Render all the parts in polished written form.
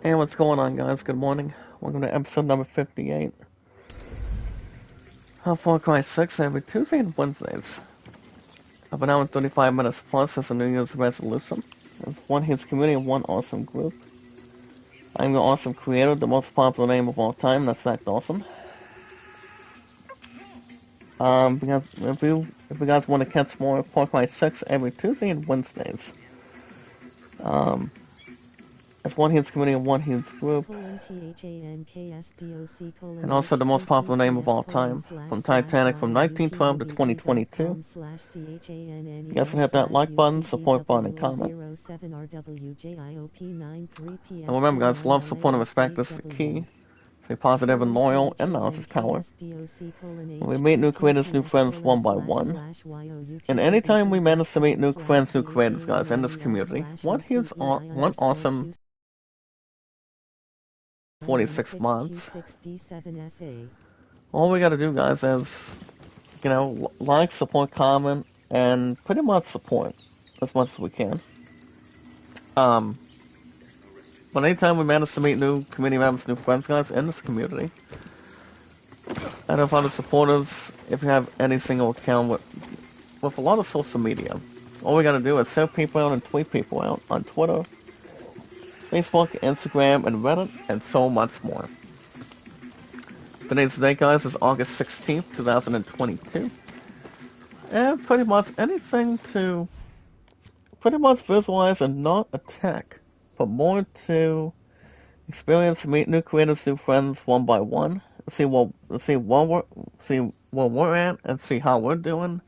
Hey, what's going on, guys? Good morning. Welcome to episode number 58 of Far Cry 6 every Tuesday and Wednesdays. I've been out in 35 minutes plus as a New Year's resolution. There's one huge community and one awesome group. I'm the awesome creator, the most popular name of all time, that's Zach Dawson. Because if you guys want to catch more Far Cry 6 every Tuesday and Wednesdays, um, it's one huge community and one huge group. And also the most popular name of all time, from Titanic from 1912 to 2022. You guys can hit that like button, support button, and comment. And remember, guys, love, support, and respect is the key. Stay positive and loyal, and knowledge is power. And we meet new creators, new friends, one by one. And anytime we manage to meet new friends, new creators, guys, in this community, one awesome 46 months. All we gotta do, guys, is, like, support, comment, and pretty much support as much as we can. But anytime we manage to meet new community members, new friends, guys, in this community, and if other supporters, if you have any single account with a lot of social media, all we gotta do is send people out and tweet people out on Twitter, Facebook, Instagram, and Reddit, and so much more. Today's date, guys, is August 16th, 2022. And pretty much anything to pretty much visualize and not attack, but more to experience, meet new creators, new friends one by one, see where we're at, and see how we're doing,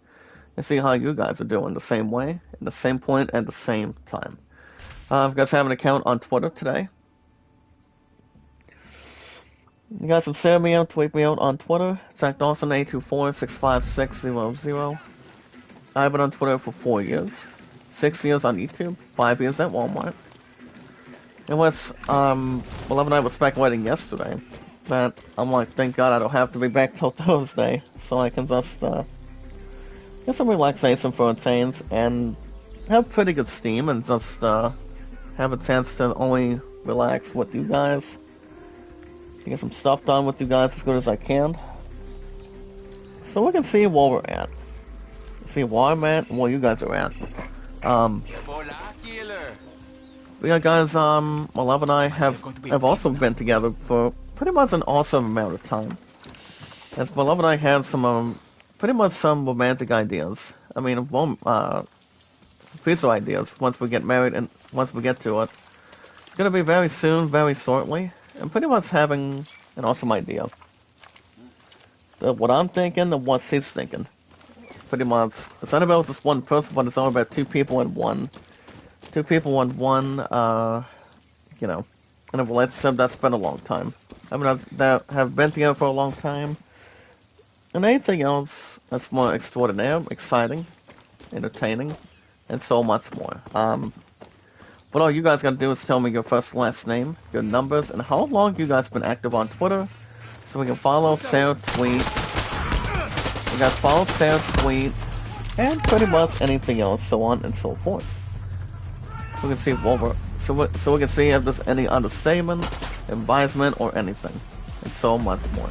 and see how you guys are doing the same way, at the same point, at the same time. If you guys have an account on Twitter today, you guys can share me out, tweet me out on Twitter. Zach Dawson 824-656-00. I've been on Twitter for 4 years. 6 years on YouTube, 5 years at Walmart. And what's, Beloved and I were speculating yesterday that I'm like, thank God I don't have to be back till Thursday, so I can just, get some relaxation for a change and have pretty good steam and just, have a chance to only relax with you guys. Get some stuff done with you guys as good as I can. So we can see where we're at. See where I'm at and where you guys are at. Yeah, guys, Beloved and I have also been together for pretty much an awesome amount of time. As Beloved and I have some, pretty much some romantic ideas. I mean, future ideas once we get married and once we get to it. It's gonna be very soon, very shortly. And pretty much having an awesome idea. What I'm thinking and what she's thinking. Pretty much. It's not about just one person, but it's all about two people in one. Two people in one, in a relationship that's been a long time. I mean, that have been together for a long time. And anything else that's more extraordinary, exciting, entertaining, and so much more. But all you guys gotta do is tell me your first and last name, your numbers, and how long you guys been active on Twitter, so we can follow, share, tweet. You guys follow, share, tweet, and pretty much anything else, so on and so forth. So we can see what we're, so we can see if there's any understatement, advisement, or anything, and so much more.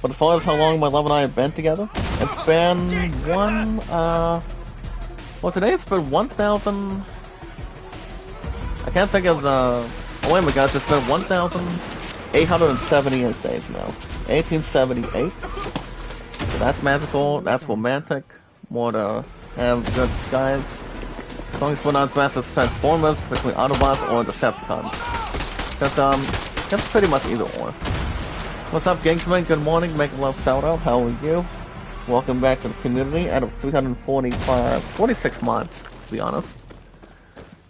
But as far as how long my love and I have been together, it's been well, today it's been 1,000... I can't think of the... Oh, wait a minute, guys, it's been 1,878 days now. 1878. So that's magical, that's romantic. More to have good skies. As long as we're not massive transformers between Autobots or Decepticons. Because, that's pretty much either or. What's up, Gingsman? Good morning, make a love shout out, how are you? Welcome back to the community out of 46 mods, to be honest.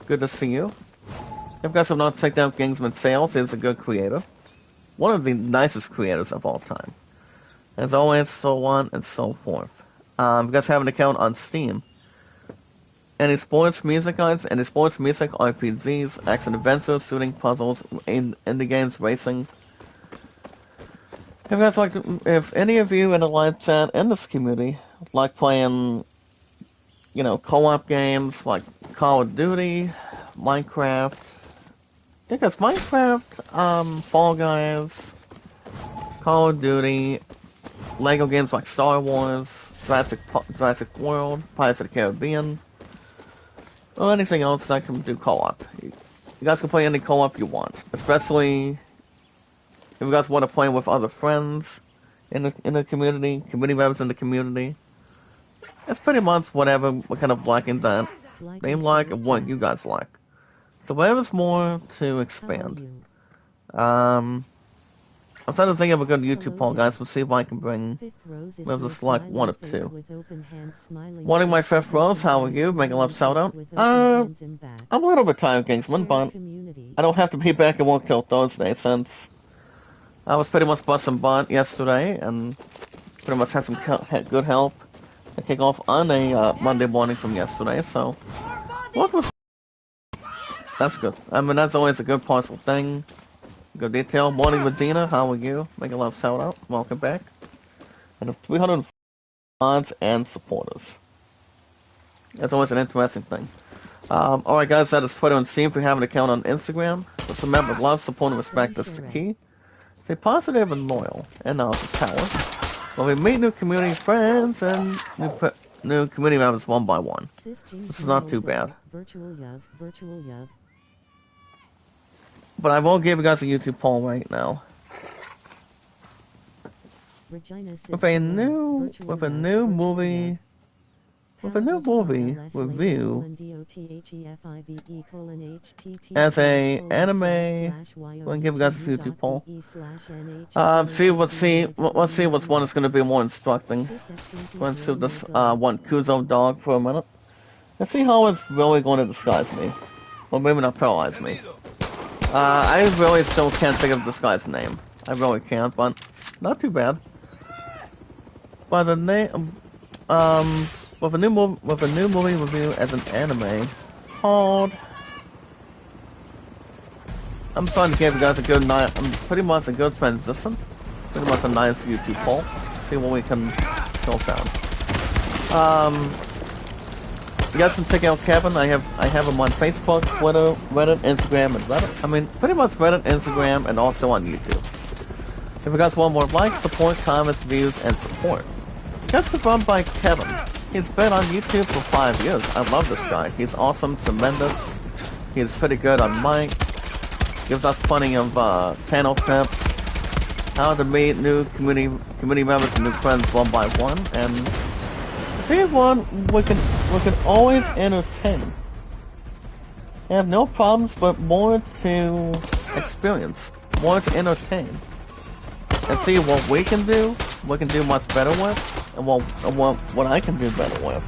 Good to see you. If you guys have not checked out Gingsman Sales, he's a good creator. One of the nicest creators of all time. As always, so on and so forth. If you guys have an account on Steam. Any sports music, guys? Any sports music, RPGs, action adventures, shooting puzzles, indie games, racing. If you guys like to, if any of you in the live chat in this community like playing, co-op games like Call of Duty, Minecraft, Because Minecraft, Fall Guys, Call of Duty, Lego games like Star Wars, Jurassic World, Pirates of the Caribbean, or anything else that can do co-op. You guys can play any co-op you want, especially if you guys want to play with other friends in the community members in the community. It's pretty much what kind of liking that they like and what you guys like. So whatever's more to expand. I'm trying to think of a good YouTube poll, guys. Let's see if I can bring maybe just like one or two. Wanting my fifth rose, how are you? Making love shout out. I'm a little bit tired, Kingsman, but I don't have to be back at work till Thursday since I was pretty much busting butt yesterday and pretty much had some good help to kick off on a Monday morning from yesterday. So that's good. I mean, that's always a good parcel thing. Good detail. Morning, Medina. How are you? Make a love shout out. Welcome back. And 300 mods and supporters. That's always an interesting thing. Alright, guys, that is Twitter and see if we have an account on Instagram. Just remember, love, support, and respect is the key. Stay positive and loyal. And now it's power. Well, we meet new community friends and new community members one by one. This is not too bad. But I won't give you guys a YouTube poll right now. With a new movie review as a anime, I'm gonna give you guys a YouTube poll. Let's see which one is gonna be more instructing. Let's see this one Kuzo dog for a minute. Let's see how it's really going to disguise me. Well, maybe not paralyze me. I really still can't think of this guy's name. I really can't, but not too bad. But the name, with a new movie review as an anime called. I'm trying to give you guys a good pretty much a good transition. Pretty much a nice YouTube poll. See what we can go down. You guys can check out Kevin. I have him on Facebook, Twitter, Reddit, Instagram, and Reddit. I mean, pretty much Reddit, Instagram, and also on YouTube. If you guys want more likes, support, comments, views, and support. You guys can run by Kevin. He's been on YouTube for 5 years. I love this guy. He's awesome, tremendous. He's pretty good on mic. Gives us plenty of channel tips. How to meet new community members and new friends one by one, and see one we can always entertain. I have no problems, but more to experience, more to entertain, and see what we can do much better with, and what I can do better with.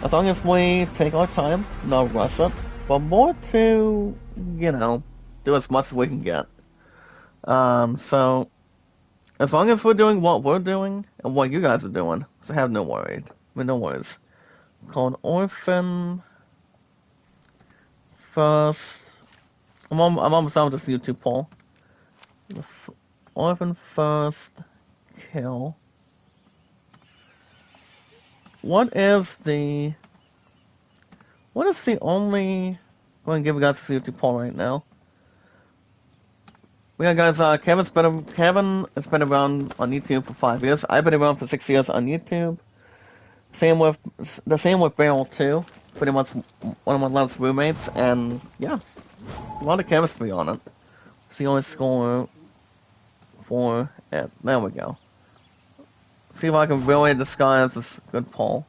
As long as we take our time, not rush it, but more to, do as much as we can get. So, as long as we're doing what we're doing, and what you guys are doing, so have no worries. No worries. Called Orphan First. I'm almost done with this YouTube poll. Orphan First Kill. What is the only... I'm going to give you guys this YouTube poll right now. We got guys, Kevin has been around on YouTube for 5 years. I've been around for 6 years on YouTube. Same with Beryl too. Pretty much one of my last roommates, and yeah, a lot of chemistry on it. See, only score 4. There we go. See if I can really disguise this good poll.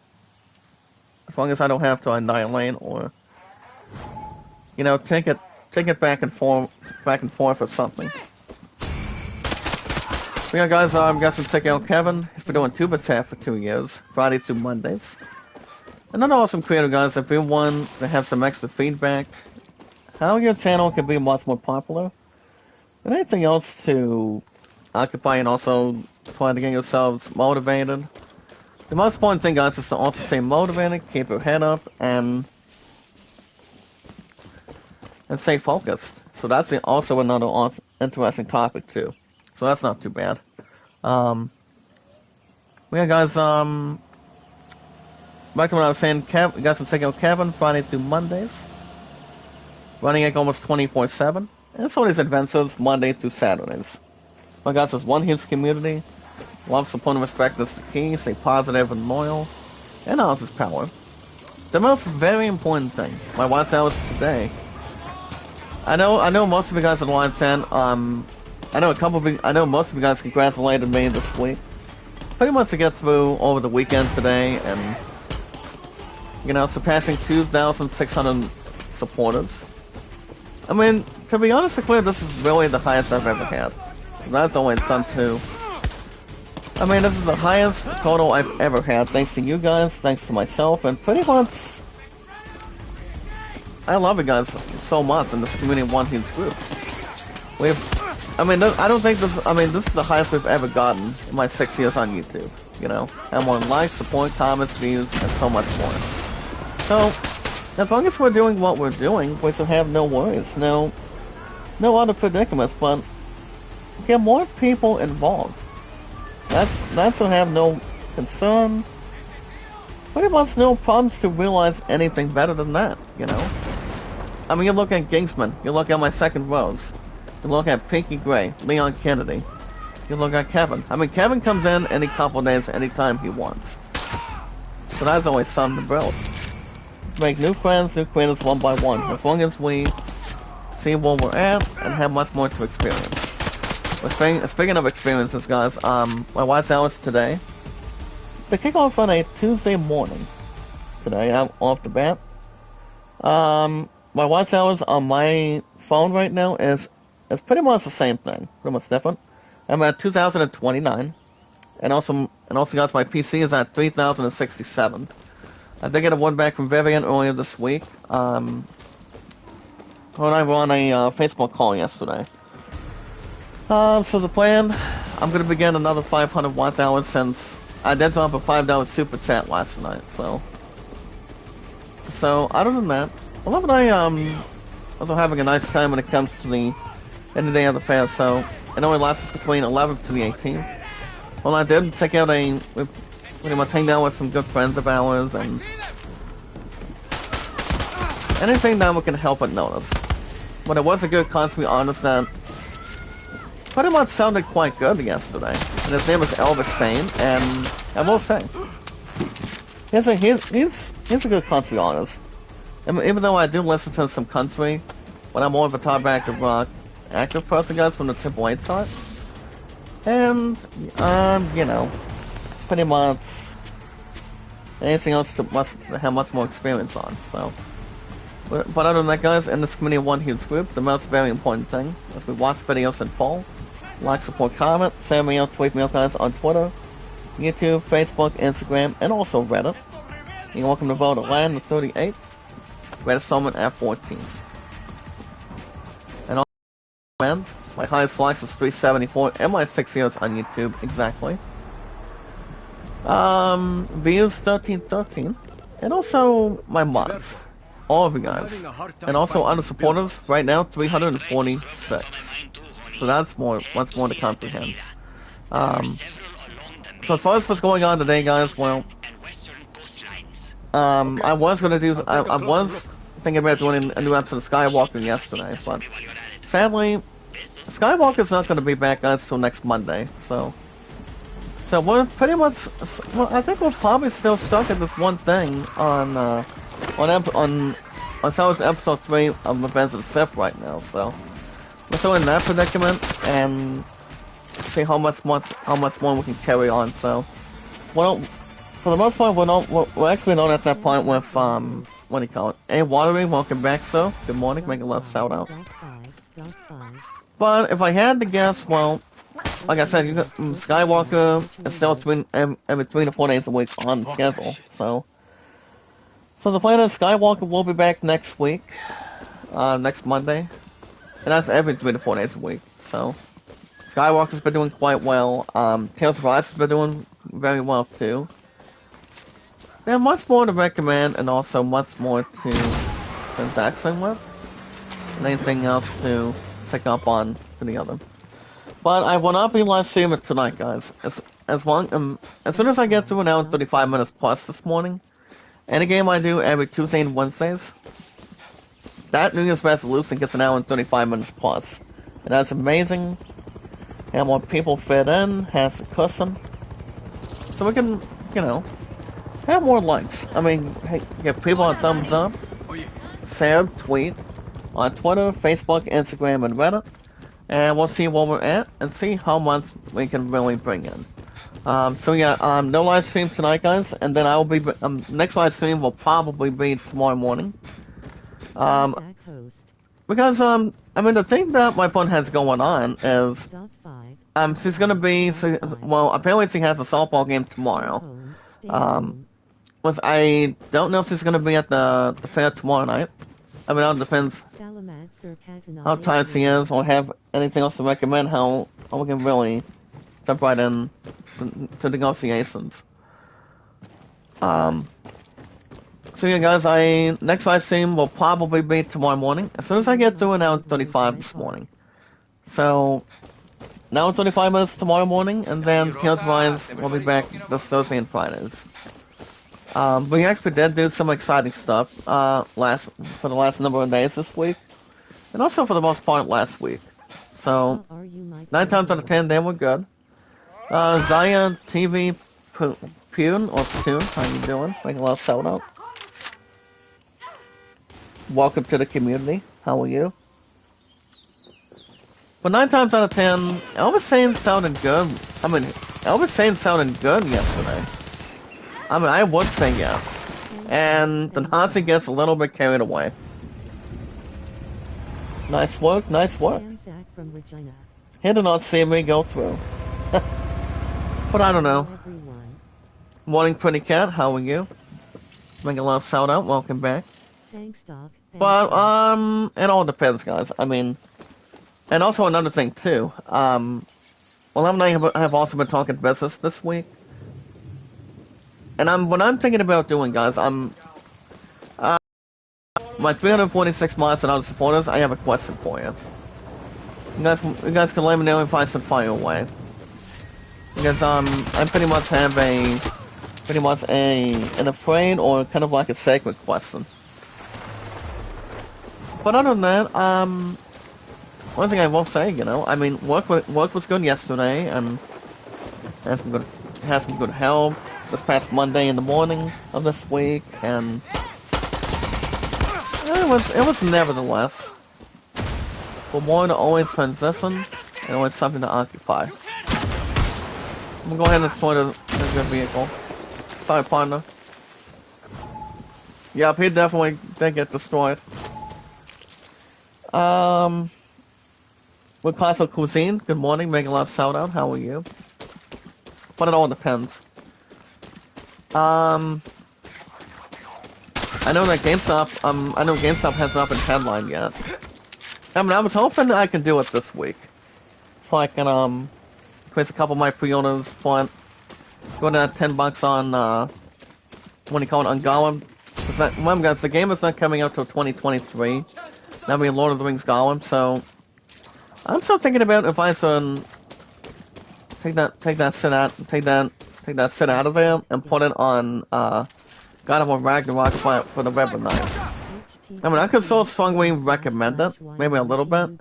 As long as I don't have to annihilate or, take it back and forth or something. Yeah, guys, I'm guessing check out Kevin. He's been doing Tuba Chat for 2 years, Friday through Mondays. Another awesome creator, guys. If you want to have some extra feedback, how your channel can be much more popular, and anything else to occupy and also try to get yourselves motivated. The most important thing, guys, is to also stay motivated, keep your head up, and stay focused. So that's also another interesting topic too. So that's not too bad. Yeah, guys, back to what I was saying, you guys can check out Kevin Friday through Mondays. running like almost 24/7. And so these adventures Monday through Saturdays. My God says one huge community. Love, support, and respect is the key. Stay positive and loyal. And ours is power. The most very important thing. My watch hours today. I know most of you guys at Line 10, I know most of you guys congratulated me this week. Pretty much to get through over the weekend today and, you know, surpassing 2,600 supporters. I mean, to be honest with you, this is really the highest I've ever had. So that's always something too. I mean, this is the highest total I've ever had, thanks to you guys, thanks to myself, and pretty much, I love you guys so much in this Community One huge group. This is the highest we've ever gotten in my 6 years on YouTube, you know? And more likes, support, comments, views, and so much more. So, as long as we're doing what we're doing, we should have no worries, no other predicaments, but get more people involved. That's to have no concern. Pretty much no problems to realize anything better than that, you know? I mean, you look at Gingsman, you look at my second rows, you look at Pinky Gray, Leon Kennedy, you look at Kevin. I mean, Kevin comes in any couple days, anytime he wants. So that's always something to build. Make new friends, new creators one by one, as long as we see where we're at and have much more to experience. Speaking of experiences, guys, my wife's hours today. To kick off on a Tuesday morning, today, off the bat. My wife's hours on my phone right now is pretty much the same thing, pretty much different. I'm at 2,029, and also guys, my PC is at 3,067. I did get a one back from Vivian earlier this week. Her and I were on a Facebook call yesterday. So the plan, I'm going to begin another 500 watts hours since I did drop a $5 super chat last night, so other than that, Love and I, also having a nice time when it comes to the end of the day of the fair, so it only lasts between 11th to the 18th. Well, I did take out we pretty much hang out with some good friends of ours, and anything that we can help but notice. But it was a good con, to be honest, that pretty much sounded quite good yesterday. And his name is Elvis Sane, and I will say, he's a good con, to be honest. Even though I do listen to some country, but I'm more of a top active rock active person, guys, from the Triple H side. And, you know, pretty much anything else to have much more experience on, so. But other than that, guys, in this Community One huge group, the most very important thing is we watch videos in full, like, support, comment, send me out, tweet me out, guys, on Twitter, YouTube, Facebook, Instagram, and also Reddit. You're welcome to vote at Land the 38th, Reddit Summon at 14. And also, my highest likes is 374, and my 6 years on YouTube, exactly. Views 1313, and also my mods. All of you guys. And also other supporters, right now 346. So that's much more to comprehend. So as far as what's going on today, guys, well, I was thinking about doing a new episode of Skywalker yesterday, but sadly, Skywalker's not going to be back, guys, till next Monday, so we're pretty much, well, I think we're probably still stuck at this one thing on Star Wars Episode 3 of Revenge of the Sith right now, so we're still in that predicament, and see how much more we can carry on, so, well, for the most part, we're actually not at that point with, what do you call it? Hey, Watery, welcome back, so, good morning, make a love shout out. But if I had to guess, well, like I said, Skywalker is still every 3 to 4 days a week on schedule, so the plan is Skywalker will be back next week, next Monday, and that's every 3 to 4 days a week, so Skywalker's been doing quite well, Tales of Rise has been doing very well too. They have much more to recommend, and also much more to transaction with, and anything else to pick up on for the other. But I will not be live streaming tonight, guys. As soon as I get through an hour and 35 minutes plus this morning, any game I do every Tuesday and Wednesdays, that New Year's resolution gets an hour and 35 minutes plus. And that's amazing. And more people fit in, has the cushion. So we can, you know, have more likes. I mean, hey, give people a thumbs up, share, tweet on Twitter, Facebook, Instagram, and Reddit. And we'll see where we're at and see how much we can really bring in. So yeah, no live stream tonight, guys, and then I will be, next live stream will probably be tomorrow morning. Because, I mean, the thing that my phone has going on is, she's gonna be, well, apparently she has a softball game tomorrow. Which I don't know if she's gonna be at the fair tomorrow night. I mean, it all depends how tired she is, or have anything else to recommend, how we can really jump right in to negotiations. So yeah, guys, next live stream will probably be tomorrow morning, as soon as I get through an hour 35 this morning. So, an hour 35 minutes tomorrow morning, and then Tales Rise will be back this Thursday and Fridays. We actually did do some exciting stuff, for the last number of days this week, and also for the most part last week. So, 9 times out of 10, they were good. Zaya TV Pune, or Pune, how you doing? Making a lot of shout out. Welcome to the community. How are you? But 9 times out of 10, Elvis Sane sounded good. I mean, Elvis Sane sounded good yesterday. I mean, I would say yes. And the Nazi gets a little bit carried away. Nice work, nice work. He did not see me go through. But I don't know. Morning, Pretty Cat, how are you? Make a love shout out, welcome back. Thanks, Doc. But, it all depends, guys. I mean, and also another thing, too. Well, I have also been talking business this week. And what I'm thinking about doing, guys, my 346 mods and other supporters, I have a question for you. You guys can let me know if I should fire away. Because, I pretty much have an afraid or kind of like a sacred question. But other than that, one thing I will say, you know, I mean, work was good yesterday, and had some good help this past Monday in the morning of this week, and it was nevertheless for more to always transition and always something to occupy. I'm gonna go ahead and destroy the good vehicle. Sorry, partner. Yep, he definitely did get destroyed. With Classic Cuisine, good morning, make a lot of shout out, how are you? But it all depends. I know that GameStop has not been headlined yet. I mean, I was hoping that I can do it this week. So I can, place a couple of my pre-orders, go to that $10 on, what do you call it, on Gollum. Remember guys, the game is not coming out till 2023. That'll be Lord of the Rings Gollum, so I'm still thinking about if I should take that sit out of there and put it on God of War Ragnarok for November 9th. I mean, I could still strongly recommend it, maybe a little bit,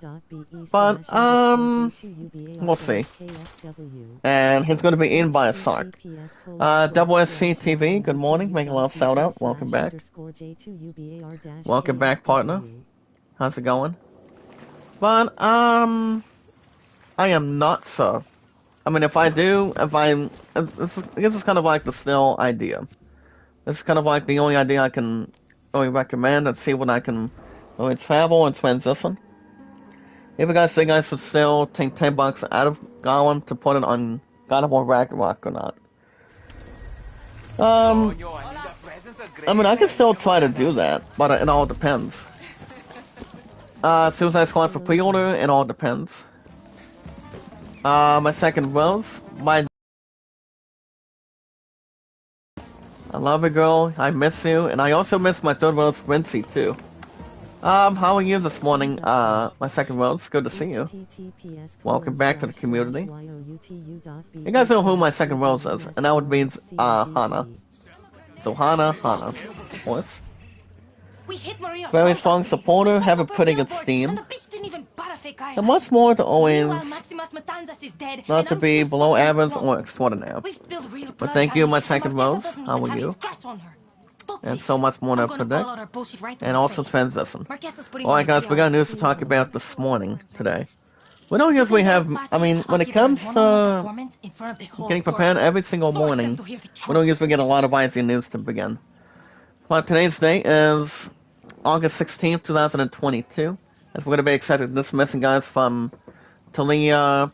but we'll see. And he's going to be eaten by a shark. WSC TV, good morning, make a little shout out, welcome back. Welcome back, partner. How's it going? But, I am not sure. I mean, this is kind of like the still idea. This is kind of like the only idea I can really recommend and see when I can really travel and transition. If you guys think I should still take $10 out of Gollum to put it on God of War Ragnarok or not. I mean, I can still try to do that, but it all depends. Suicide Squad for pre-order, it all depends. My second rose, I love you, girl, I miss you, and I also miss my third rose, Rincy, too. How are you this morning, my second rose? Good to see you. Welcome back to the community. You guys know who my second rose is, and that would be, Hana. So Hana, of course. We hit Maria's Very front strong property. supporter, We have a fucked up her pretty good billboard, steam. and the bitch didn't even butt a fake And much more to Meanwhile, always Maximus Matanzas is dead, not and to I'm be still below stuck in the average swamp. or extraordinary. We've spilled real But blood, thank you, Tiny, my and second Marquesa Rose. doesn't How even are have a you? scratch on her. Fuck And this. so much more to I'm gonna predict. call out our bullshit right to And her also face. transition. Marquesa's putting Alright on a guys, we PR got news to thing. talk about this morning, today. We You don't think usually that have, is I bossy? mean, I'll when it give her a comes one-on-one to performance in front of the whole getting prepared world. every single Force them morning, to hear the we truth. don't usually get a lot of icy news to begin. But today's date is August 16th, 2022. As we're going to be accepting dismissing guys from Talia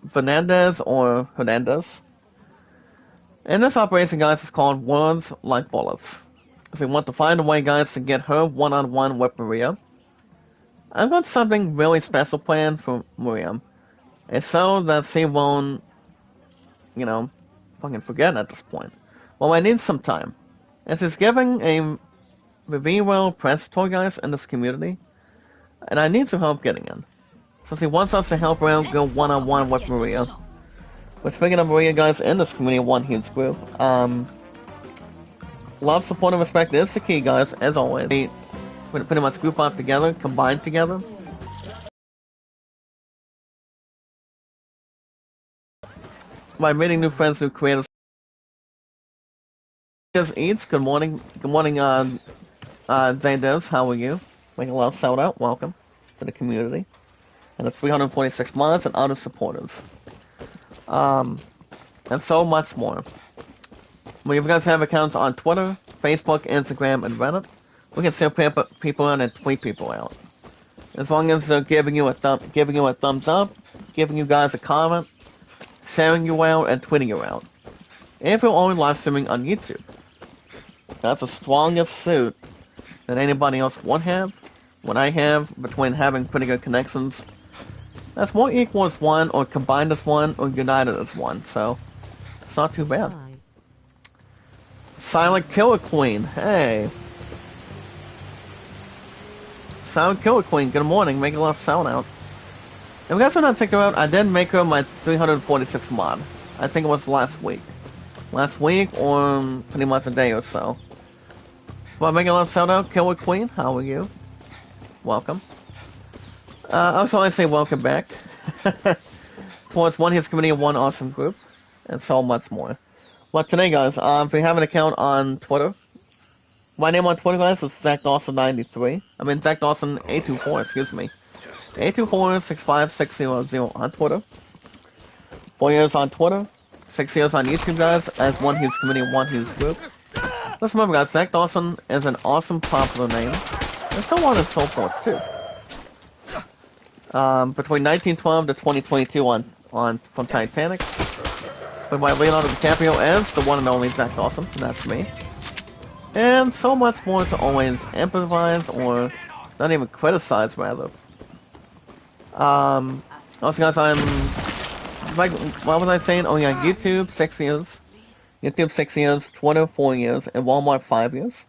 Fernandez or Hernandez. And this operation, guys, is called Words Like Bullets. So we want to find a way, guys, to get her one-on-one with Maria. I've got something really special planned for Maria. It's so that she won't, you know, fucking forget at this point. Well, I need some time. As she's giving a review press tour, guys, in this community, and I need some help getting in. So she wants us to help her out go one-on-one with Maria. We're speaking of Maria, guys, in this community, one huge group. Love, support, and respect is the key, guys, as always. We pretty much group up together, combine together. By meeting new friends, new creators. Just Eats, good morning, Zaydes, how are you? Make a love shout out, welcome to the community. And the 346 mods and other supporters. And so much more. When you guys have accounts on Twitter, Facebook, Instagram, and Reddit, we can still people in and tweet people out. As long as they're giving you a thumbs up, giving you guys a comment, sharing you out, and tweeting you out. And if you're only live streaming on YouTube, that's the strongest suit that anybody else would have. What I have between having pretty good connections, that's more equal as one, or combined as one, or united as one. So it's not too bad. Silent Killer Queen, hey. Silent Killer Queen, good morning, make a love sound out. And we guys are not taking her out, I did make her my 346 mod. I think it was last week. Last week, or pretty much a day or so. Well, make a love sound out, Killer Queen, how are you? Welcome. Also, I say welcome back. Towards one his community, one awesome group, and so much more. But today, guys, if you have an account on Twitter, my name on Twitter, guys, is ZachDawson93. I mean, ZachDawson824, excuse me. 824-65600 on Twitter. 4 years on Twitter, 6 years on YouTube, guys, as one huge community, one huge group. Just remember, guys, Zach Dawson is an awesome, popular name, and so on and so forth, too. Between 1912 to 2022 from Titanic. Played by Leonardo DiCaprio as the one and only Zach Dawson, that's me. And so much more to always improvise, or not even criticize, rather. Also, guys, I'm, like, what was I saying? Oh yeah, YouTube, 6 years. YouTube, 6 years, Twitter, 4 years, and Walmart, 5 years.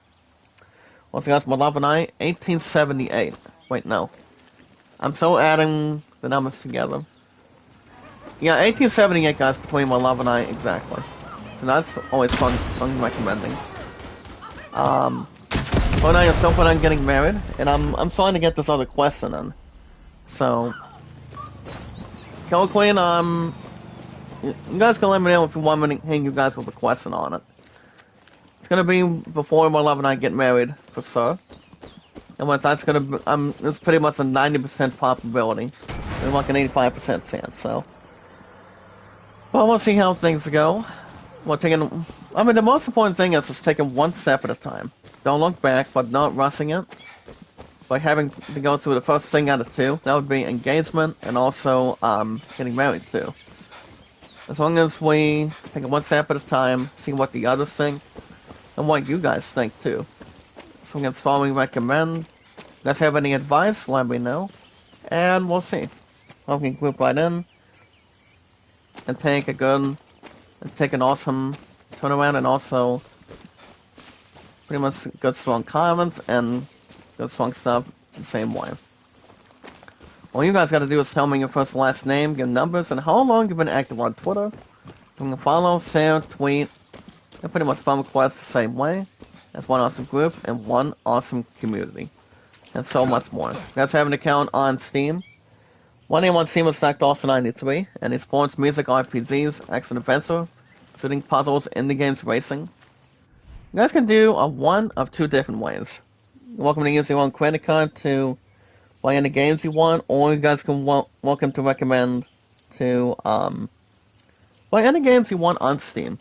Also, guys, my love and I, 1878. Wait, no. I'm still adding the numbers together. Yeah, 1878, guys, between my love and I, exactly. So that's always fun recommending. So now you're still planning on getting married, and I'm starting to get this other question in. So, Killer Queen, you guys can let me know if you want me to hang you guys with a question on it. It's gonna be before my love and I get married, for sure. And once that's gonna be, it's pretty much a 90% probability, and like an 85% chance, so. Well, we'll see how things go. I mean, the most important thing is just taking one step at a time. Don't look back, but not rushing it. By having to go through the first thing out of two, that would be engagement, and also, getting married too. As long as we take it one step at a time, see what the others think, and what you guys think too. So we can strongly recommend. If you guys have any advice, let me know. And we'll see. Hope we can group right in. And take an awesome turnaround, and also pretty much good strong comments and good strong stuff the same way. All you guys gotta do is tell me your first and last name, your numbers, and how long you've been active on Twitter. You can follow, share, tweet, and pretty much phone requests the same way. That's one awesome group and one awesome community. And so much more. You guys have an account on Steam. One name on Steam is ZachDawson93, and he supports music, RPGs, action adventure, shooting puzzles, indie games, racing. You guys can do one of two different ways. You're welcome to use your own credit card to buy any games you want, or you guys can welcome to recommend to buy any games you want on Steam.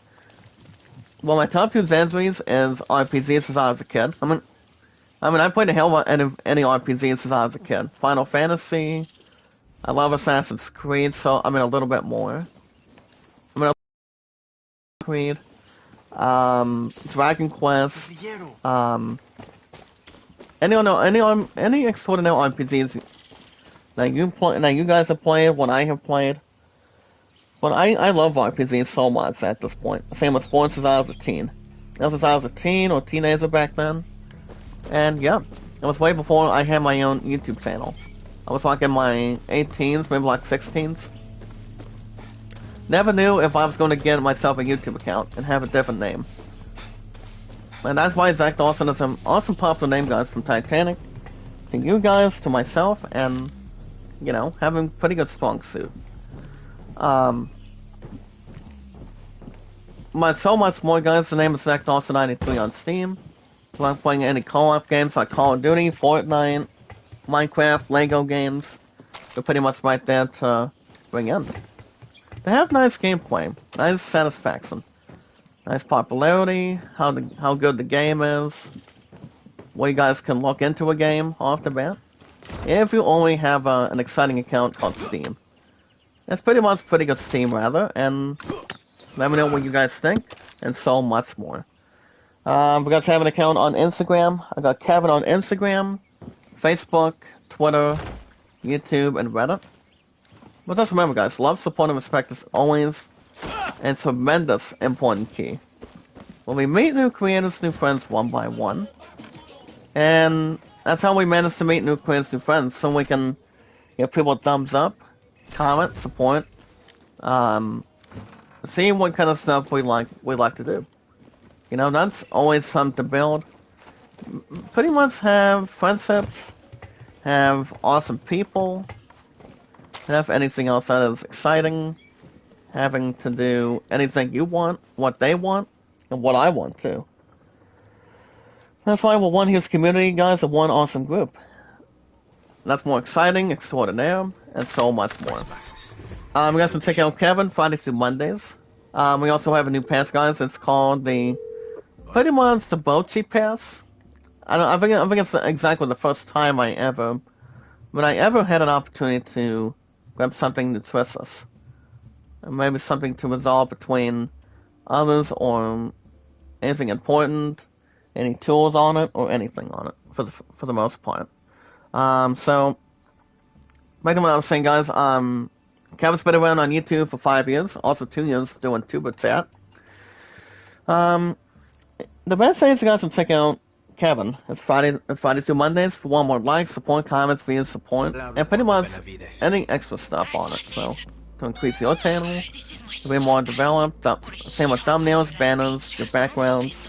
Well, my top 2 Zanzries is RPGs since I was a kid. I played a hell of any RPGs since I was a kid. Final Fantasy. I love Assassin's Creed, so a little bit more. Creed. Dragon Quest. Any extraordinary RPGs that you guys have played, what I have played. But I love RPGs so much at this point. Same with sports since I was a teen. Since I was a teen or teenager back then. And yeah, it was way before I had my own YouTube channel. I was like in my 18s, maybe like 16s. Never knew if I was going to get myself a YouTube account and have a different name. And that's why Zach Dawson is an awesome popular name, guys, from Titanic to you guys, to myself, and, having pretty good strong suit. So much more, guys. The name is Zach Dawson93 on Steam. If I'm playing any co-op games like Call of Duty, Fortnite, Minecraft, Lego games, they're pretty much right there to bring in. They have nice gameplay, nice satisfaction, nice popularity, how good the game is, where you guys can look into a game off the bat, if you only have an exciting account called Steam. It's pretty much pretty good Steam, rather, and let me know what you guys think, and so much more. We guys have an account on Instagram. I got Kevin on Instagram, Facebook, Twitter, YouTube, and Reddit. But just remember, guys, love, support, and respect is always a tremendous important key. When we meet new creators, new friends one by one, and that's how we manage to meet new creators, new friends, so we can give people a thumbs up, comment, support, see what kind of stuff we like to do. That's always something to build. Pretty much have friendships, have awesome people, have anything else that is exciting, having to do anything you want, what they want, and what I want too. That's why we're one huge community, guys, of one awesome group. That's more exciting, extraordinaire, and so much more. We got some check out Kevin, Fridays through Mondays. We also have a new pass, guys. It's called pretty much the Bochi Pass. I think it's exactly the first time I ever had an opportunity to grab something nutritious. Maybe something to resolve between others, or anything important, any tools on it, or anything on it, for the most part. So, back to what I was saying, guys, Kevin's been around on YouTube for 5 years, also 2 years doing Tuber Chat. The best thing you guys can check out Kevin. It's Friday through Mondays for one more likes, support, comments, views, support, and pretty much any extra stuff on it. So, to increase your channel, to be more developed, same with thumbnails, banners, your backgrounds,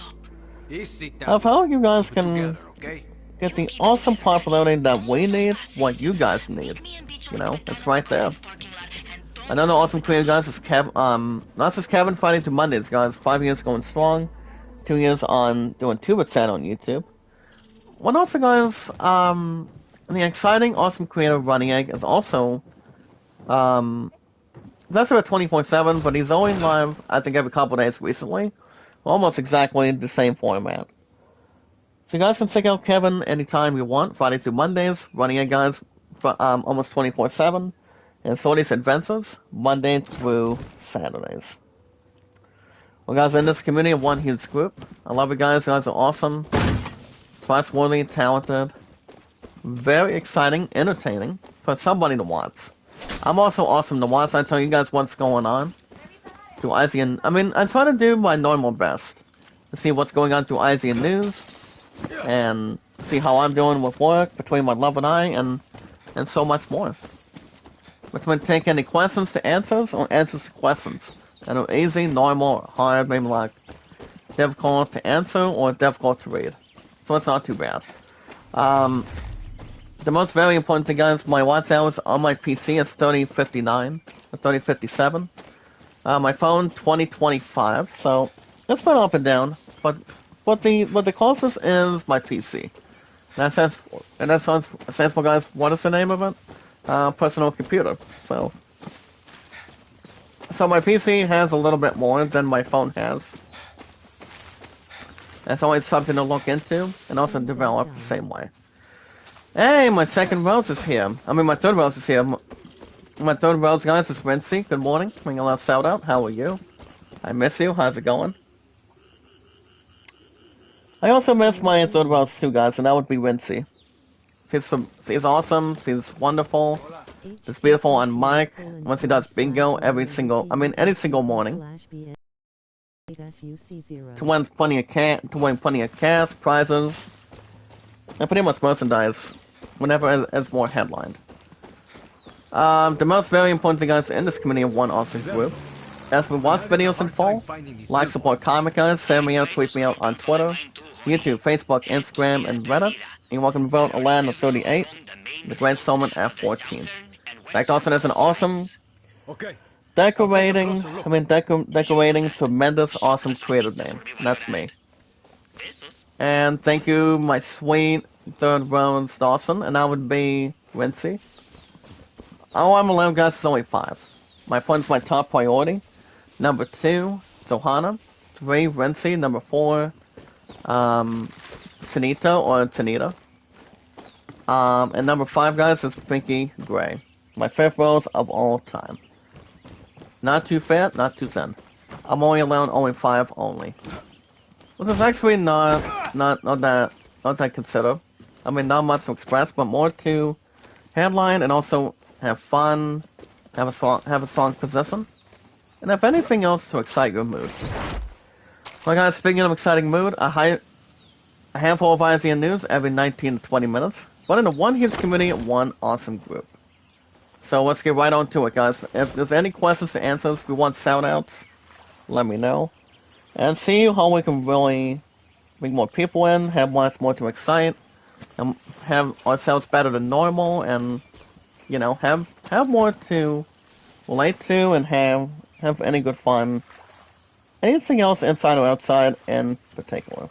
of how you guys can get the awesome popularity that we need, what you guys need. It's right there. Another awesome creator, guys, is not just Kevin, Friday through Mondays, guys. 5 years going strong. 2 years on doing Tuber Chat on YouTube. One also, guys, the exciting, awesome creator Running Egg is also, that's about 24/7, but he's only live, I think, every couple days recently. Almost exactly the same format. So you guys can check out Kevin anytime you want, Friday through Mondays, Running Egg, guys, almost 24/7, and Sorty's Adventures, Monday through Saturdays. Well, guys, in this community of one huge group, I love you guys. You guys are awesome, trustworthy, talented, very exciting, entertaining for somebody to watch. I'm also awesome to watch. I tell you guys what's going on through IGN. I try to do my normal best to see what's going on through IGN News and see how I'm doing with work between my love and I, and so much more. Which would take any questions to answers, or answers to questions. And easy, normal, hard, maybe like difficult to answer or difficult to read. So it's not too bad. The most very important thing, guys, my watch hours on my PC is 3059 or 3057. My phone 2025, so it's been up and down. But what the closest is my PC. That stands for, guys, what is the name of it? Personal computer. So my PC has a little bit more than my phone has. That's always something to look into and also develop the same way. Hey, my second rose is here. I mean, my third rose is here. My third rose, guys, is Rincy. Good morning. Bring a love shout out. How are you? I miss you. How's it going? I also miss my third rose too, guys, and that would be Rincy. She's awesome. She's wonderful. She's beautiful on mic. Once she does bingo any single morning. To win plenty of cash, prizes, and pretty much merchandise whenever it's more headlined. The most very important thing, guys, in this community of one awesome group. As we watch videos in full, like, support, comment, guys, send me out, tweet me out on Twitter, YouTube, Facebook, Instagram, and Reddit. And you're welcome to vote Alan at 38, the Great Solomon at 14. That also is an awesome, decorating, tremendous, awesome creative name. And that's me. And thank you, my sweet third rose Dawson, and that would be Rincy. Oh, I'm alone, guys, it's only 5. My point's my top priority. Number 2, Zohana. 3, Rincy. Number 4, Tanita or Tanita. And number 5, guys, is Pinky Gray. My 5th rose of all time. Not too fat, not too thin. I'm only alone, only 5 only. Which is actually not that consider. I mean, not much to express, but more to headline and also have fun, have a strong position, and if anything else to excite your mood. Well, guys, speaking of exciting mood, a handful of ISN news every 19 to 20 minutes, but in a one huge community, one awesome group. So let's get right on to it, guys. If there's any questions to answer, if you want shout-outs, let me know. And see how we can really bring more people in, have lots more to excite, and have ourselves better than normal, and, you know, have more to relate to, and have any good fun. Anything else inside or outside in particular.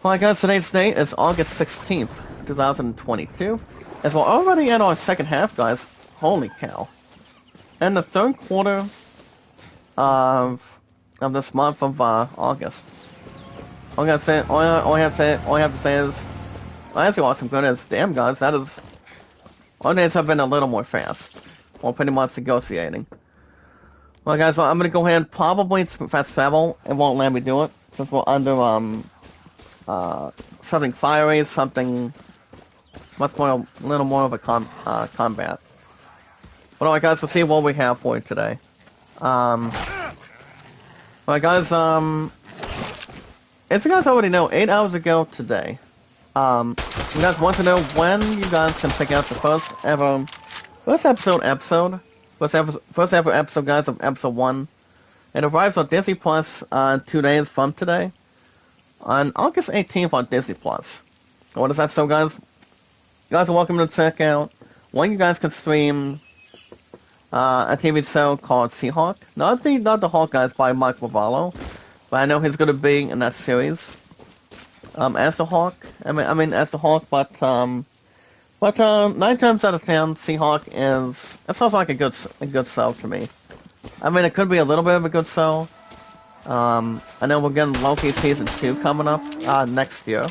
Well, guys, today's date is August 16th, 2022. As we're already in our second half, guys. Holy cow. And the third quarter of this month of August. All I have to say is, well, that's awesome good is, damn, guys, that is, our days have been a little more fast. Well, pretty much negotiating. Well, guys, I'm gonna go ahead and probably fast travel. It won't let me do it since we're under something fiery, something much more, a little more of a combat. But alright, guys, we'll see what we have for you today. Alright, guys, as you guys already know, 8 hours ago today, you guys want to know when you guys can check out the first ever episode, guys, of episode 1. It arrives on Disney Plus 2 days from today, on August 18th on Disney Plus. So what is that? So, guys, you guys are welcome to check out when you guys can stream a TV show called Seahawk. Not the Hawk, guys, by Mike Ravallo, but I know he's going to be in that series as the Hawk. I mean as the Hawk, but 9 times out of 10, Seahawk it sounds like a good show to me. I mean, it could be a little bit of a good show. I know we're getting Loki season 2 coming up next year.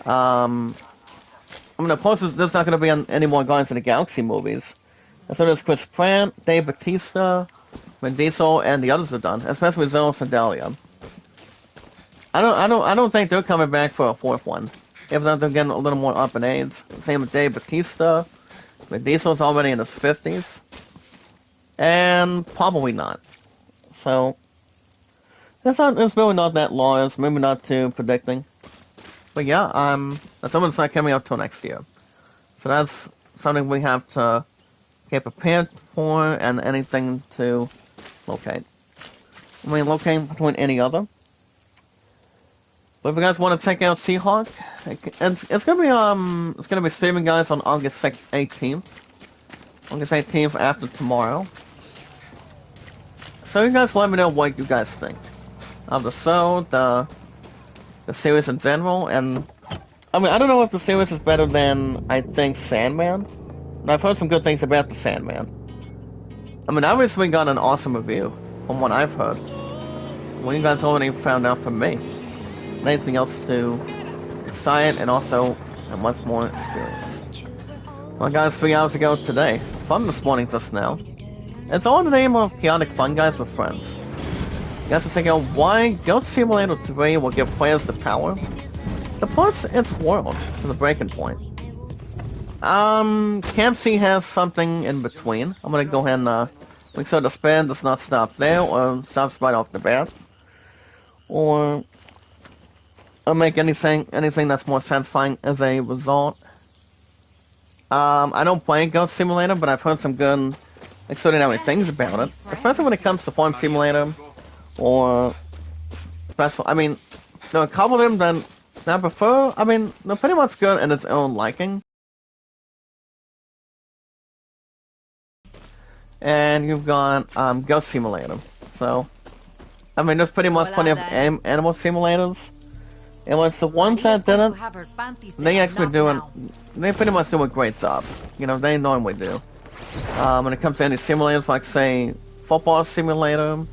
I mean, of course, there's not going to be any more Guardians of the Galaxy movies. And so there's Chris Pratt, Dave Bautista, Vin Diesel, and the others are done, especially Zoe Saldana. I don't think they're coming back for a 4th one. If not, they're getting a little more up in age. Same with Dave Bautista. Vin Diesel's already in his 50s. And probably not. So, it's really not that long. It's maybe not too predicting. But yeah, someone's not coming out till next year. So that's something we have to get prepared for and anything to locate. I mean, locating between any other. But if you guys want to check out Seahawk, it's gonna be streaming, guys, on August 18th. August 18th after tomorrow. So you guys let me know what you guys think of the show, the series in general, and I mean, I don't know if the series is better than, I think, Sandman. And I've heard some good things about the Sandman. I mean, obviously got an awesome review from what I've heard. Well, you guys already found out from me. Anything else to excite and also have much more experience. Well, guys, 3 hours ago today. Fun this morning just now. It's all in the name of chaotic fun, guys, with friends. You guys can check out why Goat Simulator 3 will give players the power to push its world to the breaking point. Camp C has something in between. I'm gonna go ahead and make sure the spin does not stop there or stops right off the bat. Or make anything that's more satisfying as a result. I don't play Goat Simulator, but I've heard some good extraordinary things about it, especially when it comes to Farm Simulator or special. I mean, there are a couple of them that I prefer. I mean, they're pretty much good in its own liking. And you've got Goat Simulator. So, I mean, there's pretty much plenty of animal simulators. And it's the ones that didn't, they pretty much do a great job. You know, they normally do. When it comes to any simulators, like, say, Football Simulator,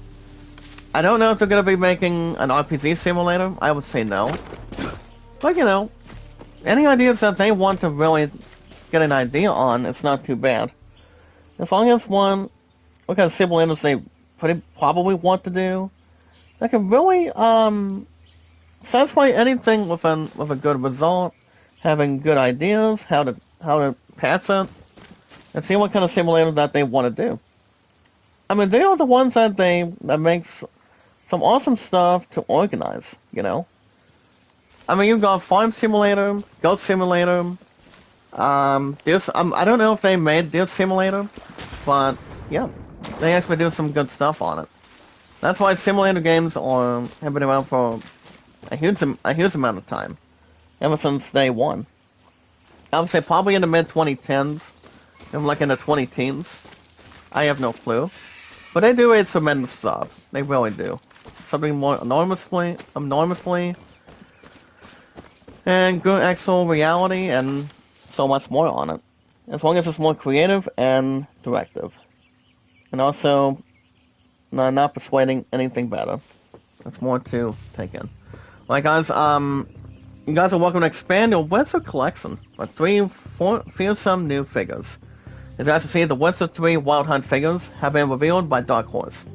I don't know if they're going to be making an RPG simulator. I would say no. But, you know, any ideas that they want to really get an idea on, it's not too bad. As long as what kind of simulators they probably want to do, they can really, satisfy anything with a good result, having good ideas, how to pass it, and see what kind of simulator that they want to do. I mean, they are the ones that makes some awesome stuff to organize, you know? I mean, you've got Farm Simulator, Goat Simulator, I don't know if they made Deer Simulator, but, yeah, they actually do some good stuff on it. That's why simulator games have been around for a huge amount of time, ever since day one. I would say probably in the mid-2010s, and like in the 20-teens. I have no clue. But they do a tremendous job. They really do. Something more enormously, and good actual reality, and so much more on it. As long as it's more creative and directive. And also, not persuading anything better. That's more to take in. Alright guys, you guys are welcome to expand your Wizard collection with 3 fearsome new figures. As you guys can see, the Wizard 3 Wild Hunt figures have been revealed by Dark Horse.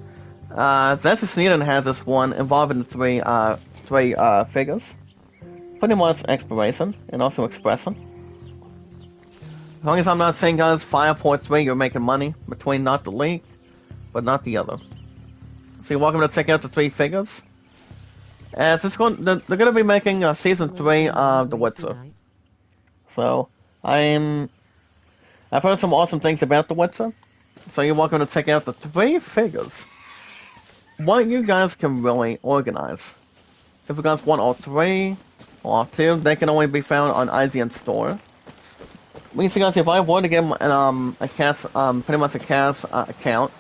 Zazie Sneeden has this one involving the three figures. Pretty much exploration and also expression. As long as I'm not saying, guys, Fire Force 3, you're making money between not the leak, but not the other. So you're welcome to check out the 3 figures. As they're going to be making season 3 of The Witcher. So I've heard some awesome things about The Witcher. So you're welcome to check out the 3 figures. What you guys can really organize. If you guys want all 3 or all 2, they can only be found on IGN Store. We see, guys, if I were to get a cast, pretty much a cast account,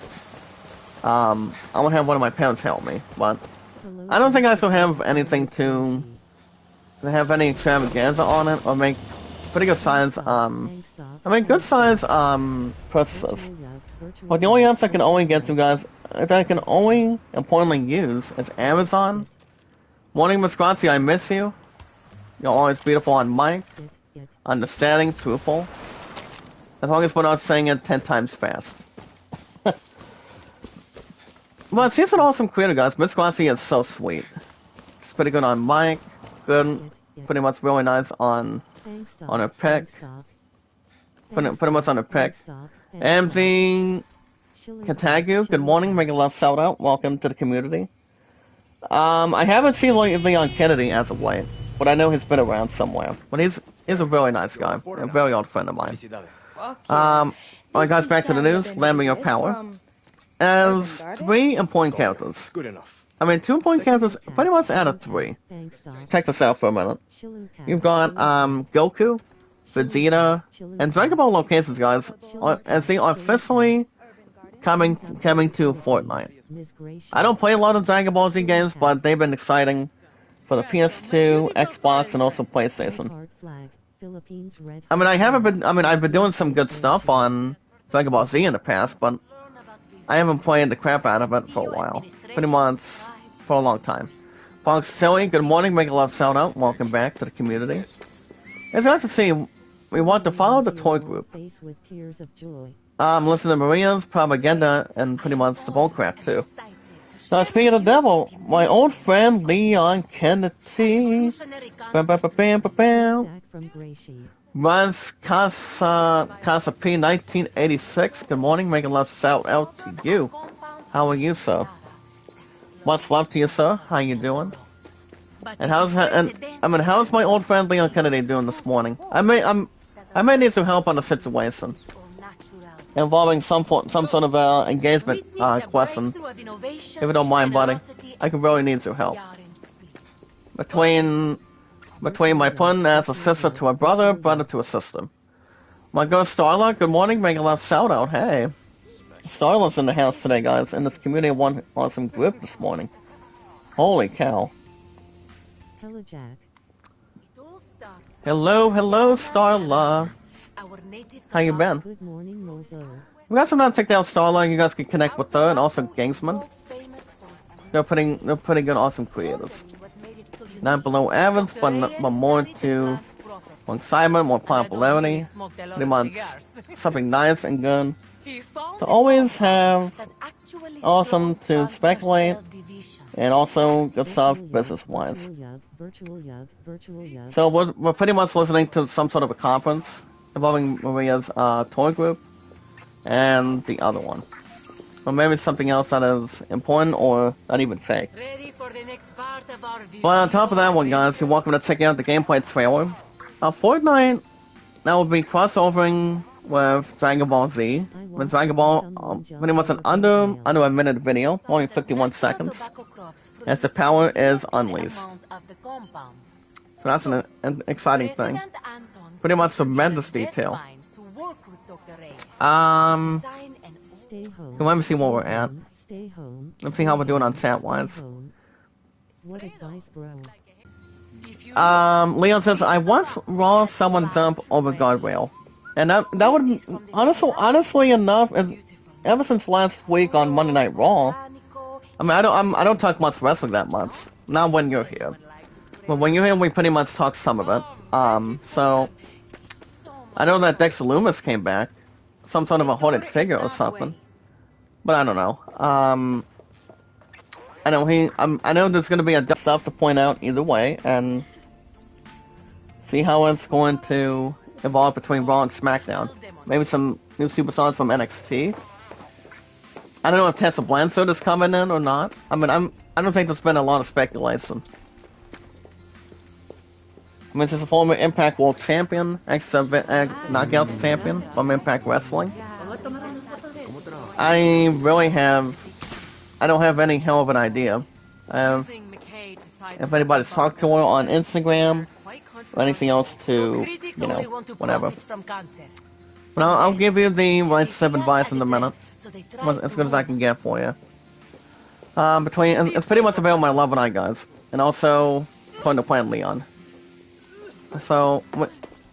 I would have one of my parents help me, but I don't think I still have anything to have any extravaganza on it, or make pretty good size, good size, purchases. But the only apps I can only get to, guys, that I can only importantly use is Amazon. Morning, Miss Grazi, I miss you. You're always beautiful on mic. Understanding, truthful. As long as we're not saying it 10 times fast. But she's an awesome creator, guys. Miss Grazi is so sweet. She's pretty good on mic. Good. Pretty much really nice on her pick. Pretty much on her pick. MZ Katagu, good morning. Make a love shout out. Welcome to the community. I haven't seen Leon Kennedy as of late, but I know he's been around somewhere. But he's a really nice guy. A very old friend of mine. Alright guys, back to the news. Land me your power. as 3 important characters. Good enough. I mean, 2 important characters pretty much out of 3. Thanks, Doc. Check this out for a minute. You've got Goku, Vegeta, and Dragon Ball locations, guys, as they are officially coming to Fortnite. Miss Gracia. I don't play a lot of Dragon Ball Z games, but they've been exciting for the PS2, Xbox, and also PlayStation. Card flag. Philippines red. I mean, I've been doing some good stuff on Dragon Ball Z in the past, but I haven't played the crap out of it for a while. Pretty much for a long time. Fox Silly, good morning, make a love shout out. Welcome back to the community. As nice to see, we want to follow the toy group. Face with tears of joy. Listen to Maria's propaganda and pretty much the bullcrap too. Now, speaking of the devil, my old friend Leon Kennedy, bam, bam, bam, bam, bam, bam, Zach from Gracie. runs Casa P 1986. Good morning, making love shout out to you. How are you, sir? Much love to you, sir. How you doing? And how's my old friend Leon Kennedy doing this morning? I may need some help on the situation involving some sort of engagement question. If you don't mind, buddy, I could really need your help. Between my pun as a sister to a brother, brother to a sister. My girl Starla, good morning, making a love shout out. Hey, Starla's in the house today, guys, in this community one awesome group this morning. Holy cow! Hello, Jack. Hello, Starla. How you been? Good morning, Mozo. We got some time to check out Starla. You guys can connect with her and also Gangsman. They're pretty good, awesome creators. Not below average, but more to excitement, more popularity. Pretty much something nice and good to always have. Awesome to speculate, and also good stuff business-wise. Virtual yug. So we're pretty much listening to some sort of a conference involving Maria's toy group and the other one. Or maybe something else that is important or not even fake. But on top of that one, guys, you're welcome to check out the gameplay trailer. Fortnite, that will be crossovering with Dragon Ball Z. With Dragon Ball, pretty much an under a minute video, only 51 seconds, as the power is unleashed. So that's an exciting thing. Pretty much tremendous detail. Stay home. So let me see where we're at. Stay home. Let's see how we're doing on chat-wise. What advice, bro? Leon says, I once raw someone jump over guardrail. And that would honestly enough, ever since last week on Monday Night Raw, I mean, I don't talk much wrestling that much. Not when you're here. But when you're here, we pretty much talk some of it. So, I know that Dexter Lumis came back. Some sort of a haunted figure or something. But I don't know. I know there's going to be a stuff to point out either way, and see how it's going to evolve between Raw and SmackDown. Maybe some new superstars from NXT. I don't know if Tessa Blanchard is coming in or not. I mean, I don't think there's been a lot of speculation. I mean, she's a former Impact World Champion, Knockout Champion from Impact Wrestling. I don't have any hell of an idea. If anybody's talked to her on Instagram, or anything else to, whatever. But I'll give you the right step advice in a minute. As good as I can get for you. It's pretty much about my love and I, guys. And also, according to Plan Leon. So,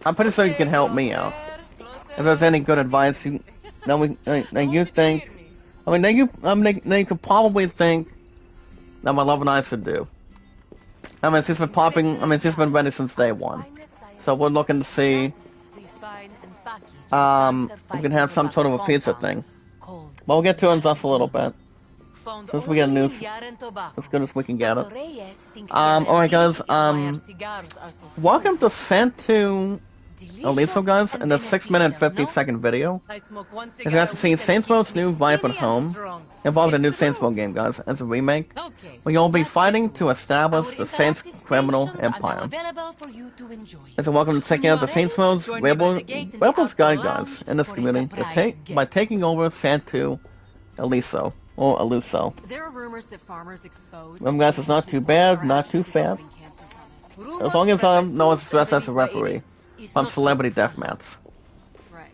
I'm pretty sure you can help me out. If there's any good advice, you think, you could probably think that my love and I should do. I mean, she's been ready since day one. So we're looking to see, we can have some sort of a future thing. But we'll get to it in just a little bit. Since we get news as good as we can get it. Alright guys, welcome to Santo Aliso, guys, in the 6-minute and 50-second video. As you guys can see, Saints Row's new Vibrant Home involved a new Saints Row game, guys, as a remake, where you'll be fighting to establish the Saints criminal empire. And so welcome to check out the Saints Row's Rebels Guide, guys, in this community by taking over Santo Eliso. Or Eluso. There are rumors that farmers exposed. Guys, it's not too bad, not too fat. As long as no one's dressed as a referee. From Celebrity Deathmatch. Right.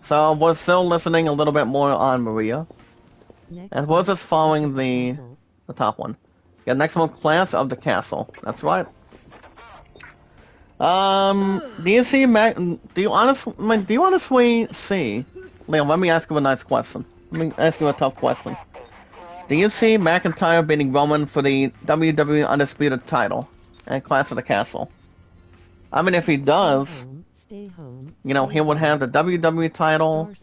So we're still listening a little bit more on Maria. Next And we're just following the the top one. Yeah, next one, Class of the Castle. That's right. Do you see do you honestly see, Leon, let me ask you a nice question. Let me ask you a tough question. Do you see McIntyre beating Roman for the WWE Undisputed title and Clash of the Castle? I mean, if he does, Stay home. you know, he would have the WWE title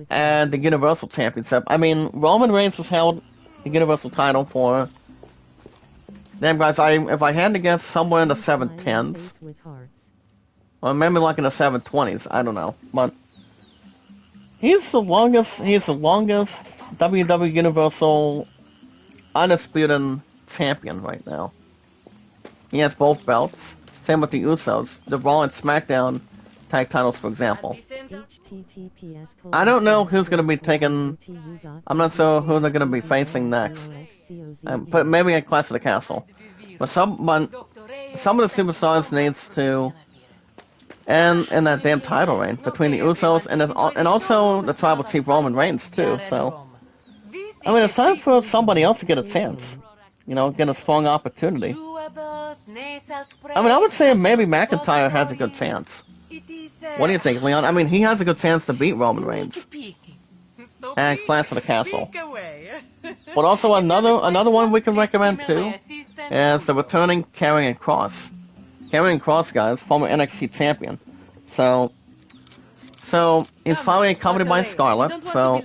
and the Universal Championship. I mean, Roman Reigns has held the Universal title for... Damn, guys, if I had to guess, somewhere in the 710s. Or maybe like in the 720s, I don't know. But he's the longest WWE Universal Undisputed Champion right now. He has both belts. Same with the Usos. The Raw and SmackDown tag titles, for example. I don't know who's going to be taking... I'm not sure who they're going to be facing next. But maybe at Clash of the Castle. But some of the superstars needs to end in that damn title reign between the Usos and also the Tribal Chief Roman Reigns, too. So, I mean, it's time for somebody else to get a chance. You know, get a strong opportunity. I mean, I would say maybe McIntyre has a good chance. What do you think, Leon? I mean, he has a good chance to beat Roman Reigns at Clash of the Castle. But also another one we can recommend too is the returning Karrion Kross. Karrion Kross, guys, former NXT champion. So he's finally accompanied by Scarlett. So,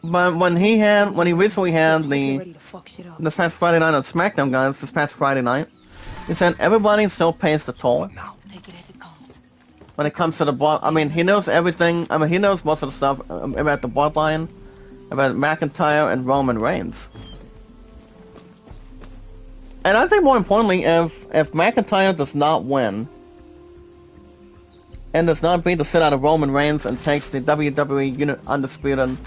but when he recently had this past Friday night on SmackDown, guys, this past Friday night, he said everybody still pays the toll. When it comes to the blood, I mean, he knows everything. I mean, he knows most of the stuff about the bloodline, about McIntyre and Roman Reigns. And I think more importantly, if McIntyre does not win, and does not beat the shit out of Roman Reigns and takes the WWE Undisputed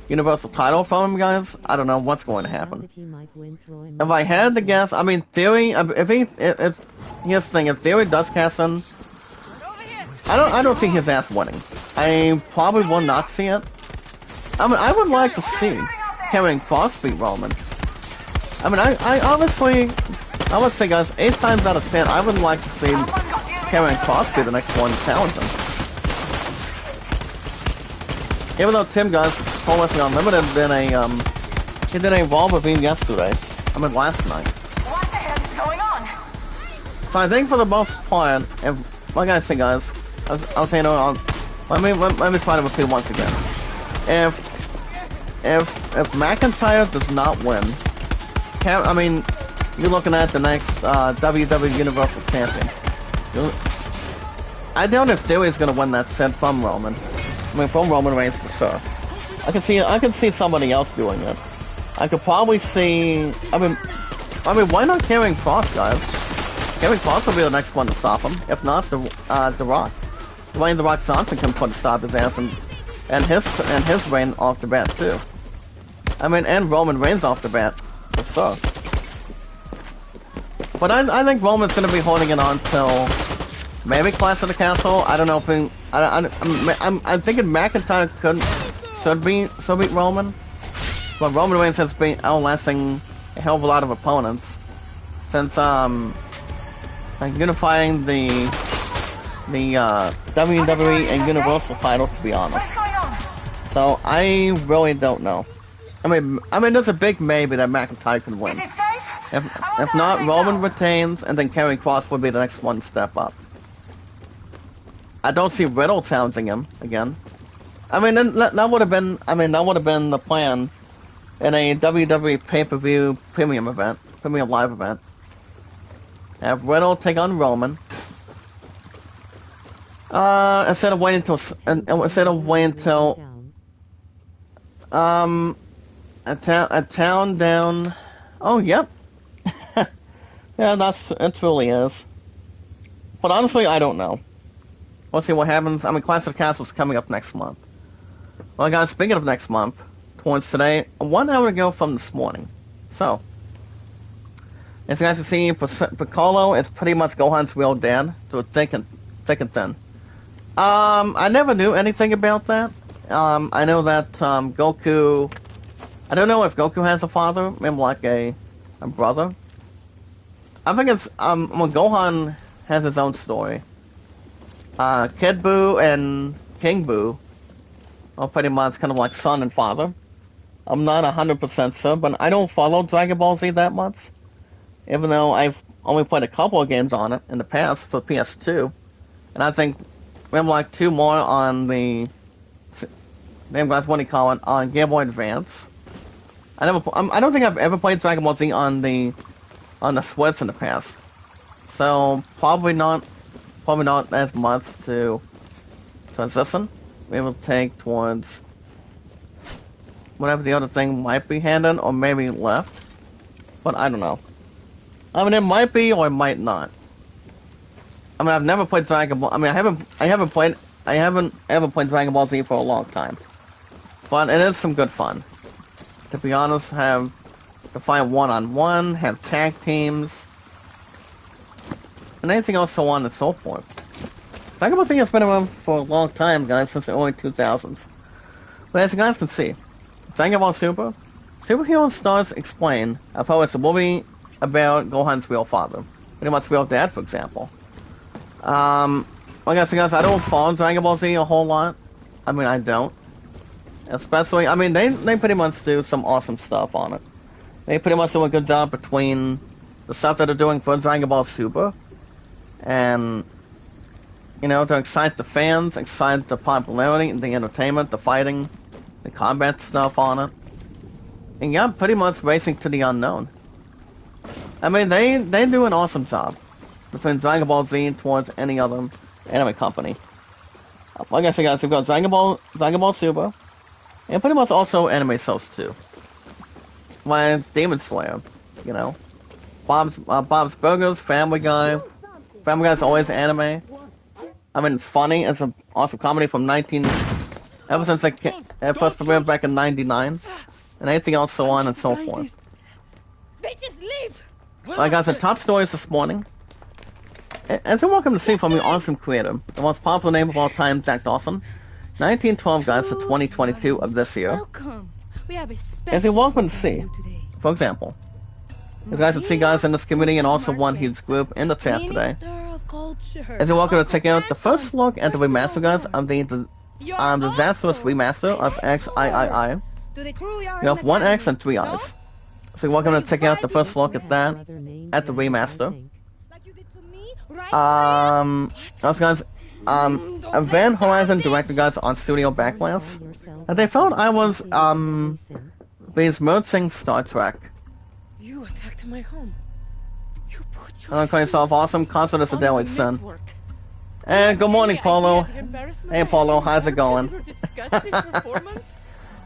Universal title from him, guys, I don't know what's going to happen. If I had to guess, I mean, Theory, here's the thing, if Theory does cast in, I don't see his ass winning. I probably will not see it. I mean, I would like to see Karrion Kross beat Roman. I mean, I honestly, I would say, guys, 8 times out of 10, I would like to see Karrion Kross be the next one to challenge him. Even though Tim, guys, Pro Wrestling Unlimited he did a Raw review yesterday. I mean, last night. What the hell is going on? So I think for the most part, like I say, guys, I'll say no. Let me try to repeat once again. If McIntyre does not win, I mean, you're looking at the next WWE Universal Champion. I doubt if Theory is going to win that set from Roman. I mean, from Roman Reigns for sure. I can see somebody else doing it. I could probably see. I mean, why not Karrion Kross, guys? Karrion Kross will be the next one to stop him. If not, The Rock. Dwayne The Rock Johnson can put a stop his ass and his reign off the bat too. I mean, and Roman Reigns off the bat for sure. But I think Roman's going to be holding it on till maybe Clash of the Castle. I don't know if I'm thinking McIntyre should beat Roman, but Roman Reigns has been outlasting a hell of a lot of opponents since unifying the WWE and Universal title, to be honest. So I really don't know. I mean, there's a big maybe that McIntyre can win. If not, Roman retains, and then Karrion Kross would be the next one step up. I don't see Riddle challenging him again. I mean, that would have been the plan in a WWE pay-per-view premium live event. Have Riddle take on Roman. Instead of waiting till a town down. Oh, yep. Yeah, it truly is. But honestly, I don't know. We'll see what happens. I mean, Clash of the Castle is coming up next month. Well, guys, speaking of next month, towards today, 1 hour ago from this morning. So, as you guys can see, Piccolo is pretty much Gohan's real dad, so it's thick and thin. I never knew anything about that. I know that Goku. I don't know if Goku has a father, maybe like a brother. I think it's well, Gohan has his own story. Kid Buu and King Buu are pretty much kind of like son and father. I'm not 100% sure, but I don't follow Dragon Ball Z that much. Even though I've only played a couple of games on it in the past for PS2. And I think we have like 2 more on the, name guys, what do you call it, on Game Boy Advance. I don't think I've ever played Dragon Ball Z on the Switch in the past. So probably not as much to transition. We will take towards whatever the other thing might be handed, or maybe left. But I don't know. I mean, it might be or it might not. I mean, I've never played Dragon Ball. I mean, I haven't ever played Dragon Ball Z for a long time. But it is some good fun. To be honest, to fight one-on-one, have tag teams, and anything else so on and so forth. Dragon Ball Z has been around for a long time, guys, since the early 2000s. But as you guys can see, Dragon Ball Super, Superhero Stars Explain, I thought it's a movie about Gohan's real father. Pretty much real dad, for example. Like I said, guys, I don't follow Dragon Ball Z a whole lot. I mean, I don't. Especially, I mean, they pretty much do some awesome stuff on it. They pretty much do a good job between the stuff that they're doing for Dragon Ball Super and, you know, to excite the fans, excite the popularity, the entertainment, the fighting, the combat stuff on it. And yeah, pretty much racing to the unknown. I mean, they do an awesome job between Dragon Ball Z towards any other anime company. Like I said, guys, we've got Dragon Ball Super, and pretty much also anime shows too. Like Demon Slayer, you know, Bob's Burgers, Family Guy. Family Guy's always anime. I mean, it's funny. It's an awesome comedy from ever since it first premiered back in '99, and anything else so on and so forth. Bitches, leave! Like I said, top stories this morning. And so welcome to see from the awesome creator, the most popular name of all time, Jack Dawson. 1912 guys to 2022 of this year. Welcome. We have a special As you welcome to see, today. for example, as guys can see guys in this community and also one huge group in the chat today. As you're welcome to check out the first look at the remaster guys of the disastrous remaster of XIII. You have 1 X and 3 I's. So you're welcome to check out the first look at that, at the remaster. Also guys, Van Horizon directed guys on Studio Backlash, and they found I was, besmirching Star Trek. You attacked my home. You put I'm gonna call yourself awesome, concert is a daily sin. And good morning, Polo. Hey, Polo, how's it going?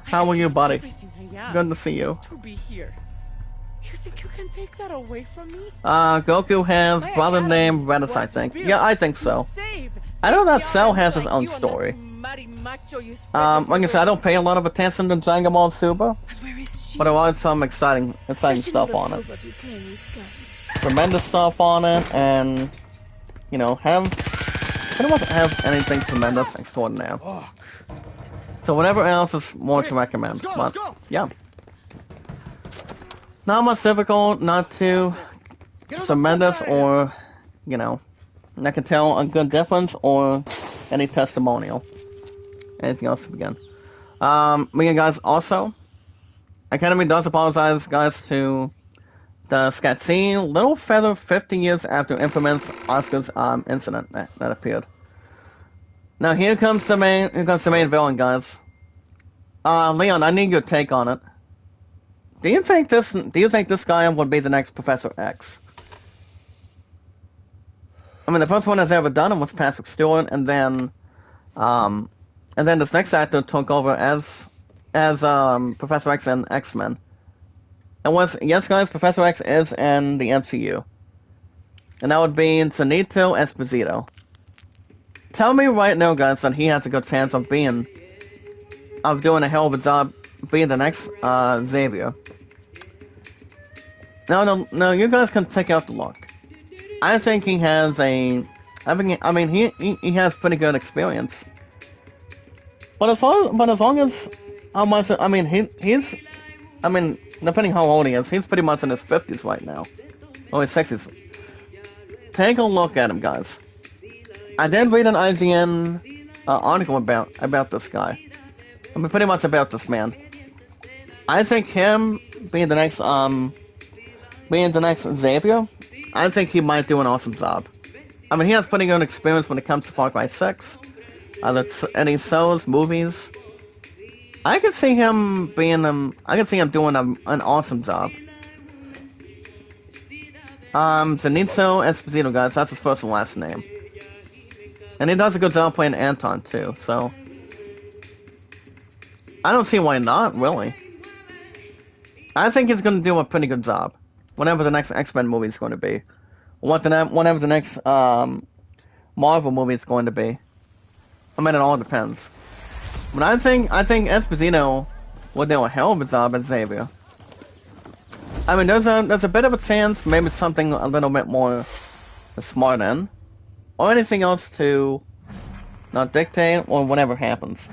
How are you, buddy? Good to see you. To be here. You think you can take that away from me? Goku has brother named Redis, I think. Yeah, I think so. I know that Cell has his own story. Like I said, I don't pay a lot of attention to Dragon Ball Super, but there was some exciting stuff on it. Tremendous stuff on it, and, you know, pretty much have anything tremendous, extraordinary. So whatever else is more to recommend, but, yeah. Not much difficult, not too tremendous, or, you know, I can tell a good difference, or any testimonial. Anything else to begin. Me and guys, also, Academy does apologize, guys, to the Skatsine Little Feather 50 years after infamous Oscar's incident that appeared. Now here comes the main villain, guys. Leon, I need your take on it. Do you think this guy would be the next Professor X? I mean, the first one that's ever done it was Patrick Stewart, and then this next actor took over as Professor X in X-Men. And yes, guys, Professor X is in the MCU, and that would be Zunito Esposito. Tell me right now, guys, that he has a good chance of being of doing a hell of a job being the next Xavier. No, you guys can take out the look. I think he has he has pretty good experience. But as long as how much, he's depending how old he is, he's pretty much in his 50s right now. Or his 60s. Take a look at him, guys. I did read an IGN article about this guy. Pretty much about this man. I think him being the next Xavier, I think he might do an awesome job. He has pretty good experience when it comes to Far Cry 6. Any shows, movies. I could see him doing an awesome job. Zenitsu Esposito, guys, that's his first and last name. And he does a good job playing Anton, too, so... I don't see why not, really. I think he's gonna do a pretty good job. Whenever the next X-Men movie is going to be. Whenever the next, Marvel movie is going to be. It all depends. But I think Esposito will do a hell of a job as Xavier. There's a bit of a chance, maybe something a little bit more smart in. Or anything else to not dictate, or whatever happens.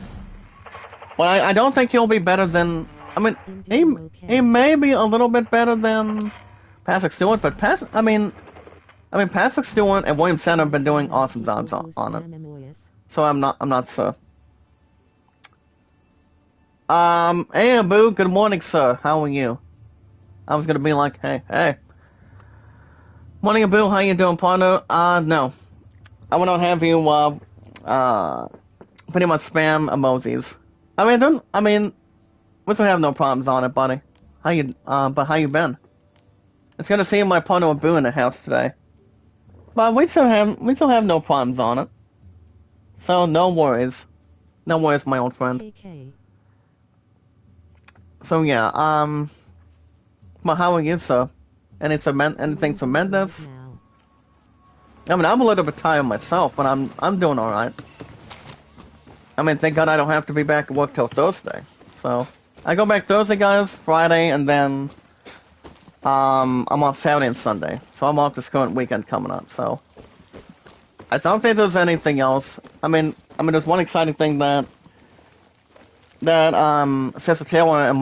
But I don't think he'll be better than... he may be a little bit better than Patrick Stewart, but Patrick Stewart and William Shatner have been doing awesome jobs on it. So I'm not sure. Hey Abu, good morning, sir. How are you? I was gonna be like, hey. Morning, Abu. How you doing, partner? No. I will not have you, pretty much spam emojis. We still have no problems on it, buddy. How you been? It's gonna see my partner Abu in the house today. But we still have no problems on it. So no worries. No worries, my old friend. So yeah, but how are you, sir? Anything tremendous? I'm a little bit tired myself, but I'm doing alright. Thank God I don't have to be back at work till Thursday. So, I go back Thursday, guys, Friday, and then, I'm off Saturday and Sunday. So I'm off this current weekend coming up, so. I don't think there's anything else. There's one exciting thing that Sister Taylor and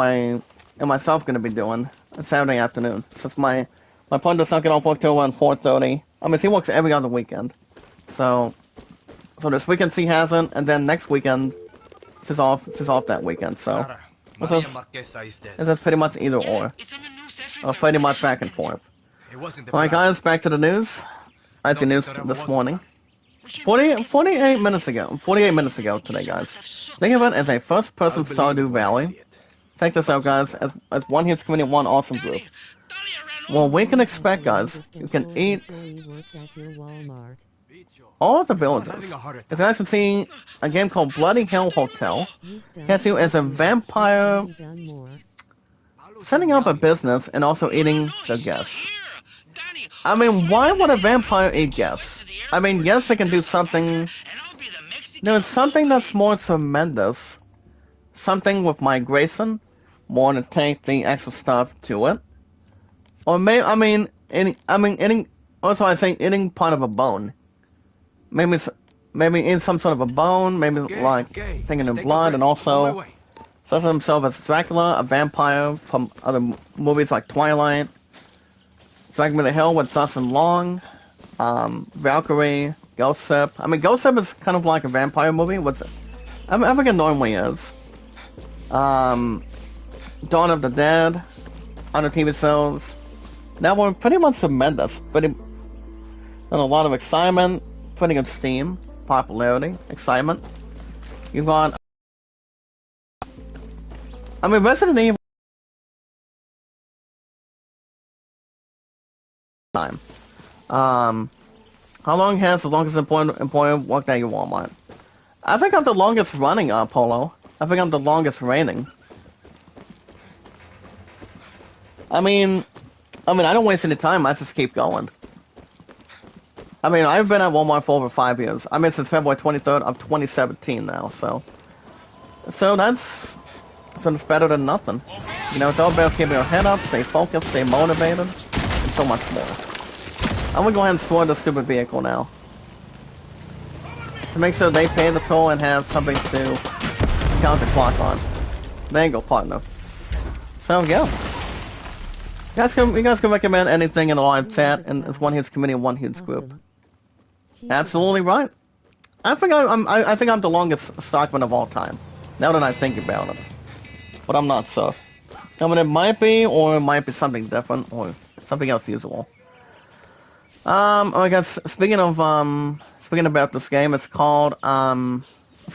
myself gonna be doing on Saturday afternoon. Since my partner's not getting off work till around 4:30. She works every other weekend. So this weekend she hasn't, and then next weekend she's off that weekend, so it's pretty much either or pretty much back and forth. Alright guys, back to the news. I see news this morning. 48 minutes ago today, guys. Think of it as a first-person Stardew Valley. Check this out, guys, as one hits community, one awesome group. Well, we can expect, guys, you can eat all of the villages. As you guys can see, a game called Bloody Hell Hotel casts you as a vampire setting up a business and also eating the guests. Why would a vampire eat guests? Yes, they can do something. There's something that's more tremendous. Something with migration, more to take the extra stuff to it. Or also I think eating part of a bone. Maybe in some sort of a bone, thinking in blood, and also says himself as Dracula, a vampire from other movies like Twilight, Segment of Hell with Justin Long, Valkyrie, Ghost Ship. Ghost Ship is kind of like a vampire movie. I think it normally is. Dawn of the Dead, other TV shows. That one pretty much tremendous, but and a lot of excitement, pretty good steam, popularity, excitement. You've got, Resident Evil time. How long has the longest employer worked at your Walmart? I think I'm the longest running, Polo. I think I'm the longest reigning. I don't waste any time, I just keep going. I've been at Walmart for over 5 years. Since February 23rd of 2017 now, so. So that's better than nothing. You know, it's all about keeping your head up, stay focused, stay motivated, and so much more. I'm gonna go ahead and destroy the stupid vehicle now. To make sure they pay the toll and have something to count the clock on. There you go, partner. So, yeah. You guys can recommend anything in the live chat, and it's one huge community and one huge group. Awesome. Keep it Absolutely right. I think I'm the longest stockman of all time. Now that I think about it. But I'm not so. I mean, it might be, or it might be something different, or something else usable. I guess speaking about this game, it's called it's kind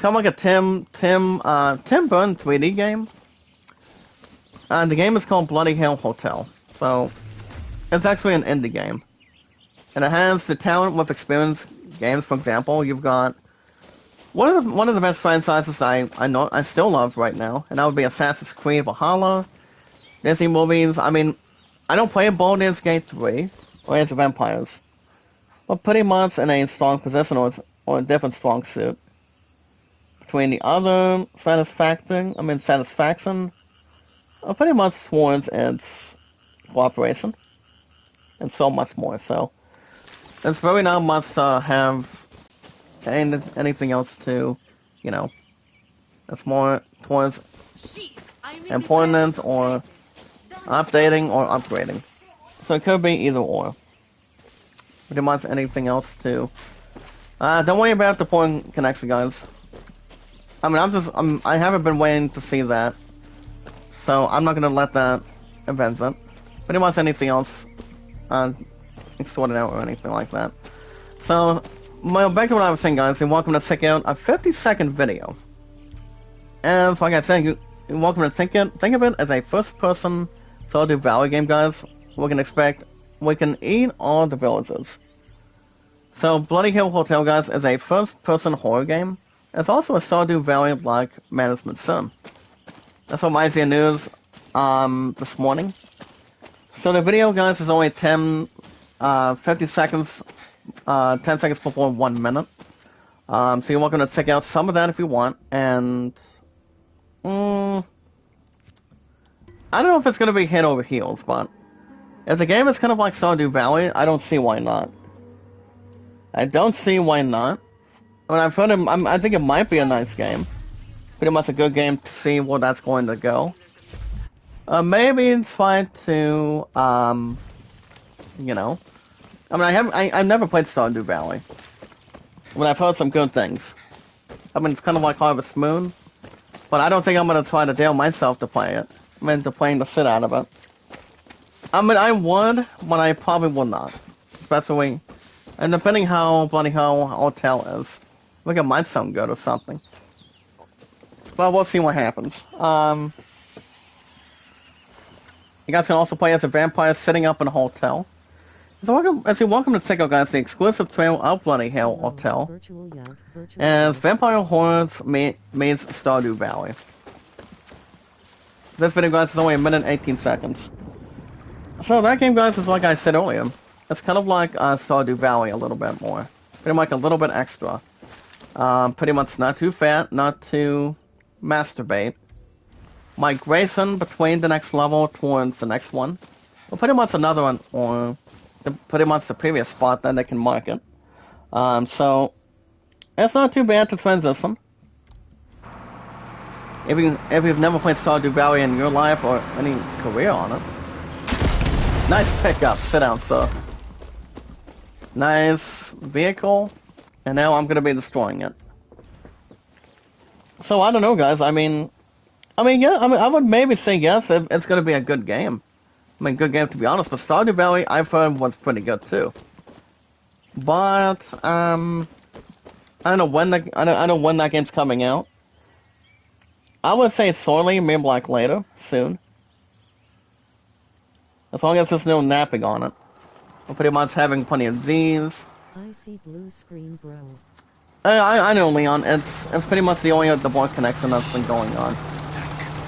of like a Tim Burton 3D game. The game is called Bloody Hell Hotel. So it's actually an indie game, and it has the talent with experience games. For example, you've got one of the best franchises I still love right now, and that would be Assassin's Creed Valhalla, Disney movies. I mean, I don't play Baldur's Gate 3 or Age of Empires, but pretty much in a strong position or a different strong suit between the other satisfaction, pretty much towards its cooperation, and so much more. So it's very not much to have anything else to, you know, it's more towards importance or updating or upgrading. So it could be either or. Pretty much anything else to. Don't worry about the point connection, guys. I mean, I haven't been waiting to see that, so I'm not gonna let that event it. Pretty much anything else, extraordinary or anything like that. So, back to what I was saying, guys. You're welcome to check out a 50-second video. And like I said, you're welcome to think of it as a first-person Stardew Valley game, guys. We can eat all the villages. So, Bloody Hill Hotel, guys, is a first-person horror game. It's also a Stardew Valley-like management sim. That's what my news this morning. So the video, guys, is only 50 seconds, 10 seconds before 1 minute. So you're welcome to check out some of that if you want. And I don't know if it's going to be head over heels, but if the game is kind of like Stardew Valley, I don't see why not. I don't see why not. I mean, I've heard I think it might be a nice game. Pretty much a good game to see where that's going to go. Maybe try to, you know. I mean, I've never played Stardew Valley. But I've heard some good things. I mean, it's kind of like Harvest Moon. But I don't think I'm going to try to deal myself to play it. I mean, to playing the shit out of it. I mean, I would, but I probably would not. Especially, and depending how Bloody Hell Hotel is. I think it might sound good or something. But we'll see what happens. You guys can also play as a vampire sitting up in a hotel. So you're welcome to check out, guys, the exclusive trailer of Bloody Hell Hotel. As Vampire Hordes meets Stardew Valley. This video, guys, is only 1 minute and 18 seconds. So that game, guys, is like I said earlier. It's kind of like Stardew Valley a little bit more. Pretty much a little bit extra. Pretty much not too fat, not too masturbate. Migration between the next level towards the next one. Well, pretty much another one, or pretty much the previous spot that they can mark it. So, it's not too bad to transition. If you've never played Stardew Valley in your life or any career on it. Nice pickup, sit down, sir. Nice vehicle, and now I'm gonna be destroying it. So I don't know, guys. I mean, yeah. I would maybe say yes if it's gonna be a good game. I mean, good game to be honest. But Stardew Valley, I've heard was pretty good too. But I don't know when that game's coming out. I would say shortly, maybe like later, soon. As long as there's no napping on it. I'm pretty much having plenty of Z's. I see blue screen, bro. I know, Leon. It's pretty much the only point connection that's been going on.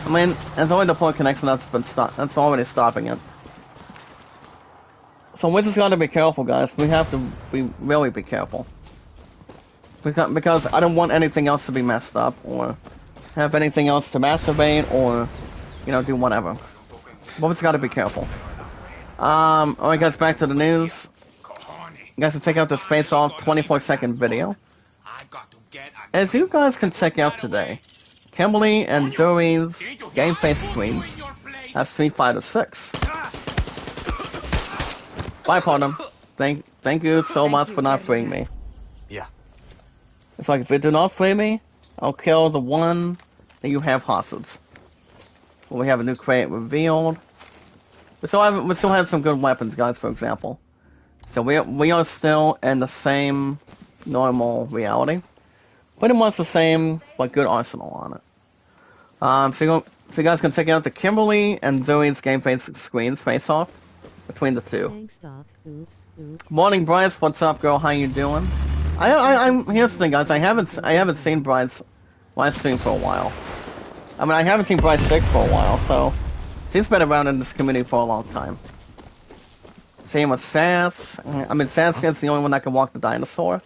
I mean, it's only the point connection that's already stopping it. So we just gotta be careful, guys. We have to really be careful. Because I don't want anything else to be messed up or have anything else to masturbate or, you know, do whatever. But we just gotta be careful. Alright guys, back to the news. You guys can check out this face-off 24-second video. As you guys can check out today, Kimberly and Zoe's game face streams have Street Fighter 6. Bye, partner. Thank you so much for not freeing me. Yeah. It's like, if you do not free me, I'll kill the one that you have hostage. Well, we have a new crate revealed. We still have some good weapons, guys, for example. So we are still in the same normal reality. Pretty much the same, but good arsenal on it. So you guys can check out the Kimberly and Zoe's game face screens face-off between the two. Thanks, Doc. Oops. Morning, Bryce. What's up, girl? How you doing? I'm here's the thing, guys. I haven't seen Bryce live stream for a while. I mean, I haven't seen Bryce 6 for a while, so she's been around in this community for a long time. Same with Sass. I mean, Sass is the only one that can walk the dinosaur.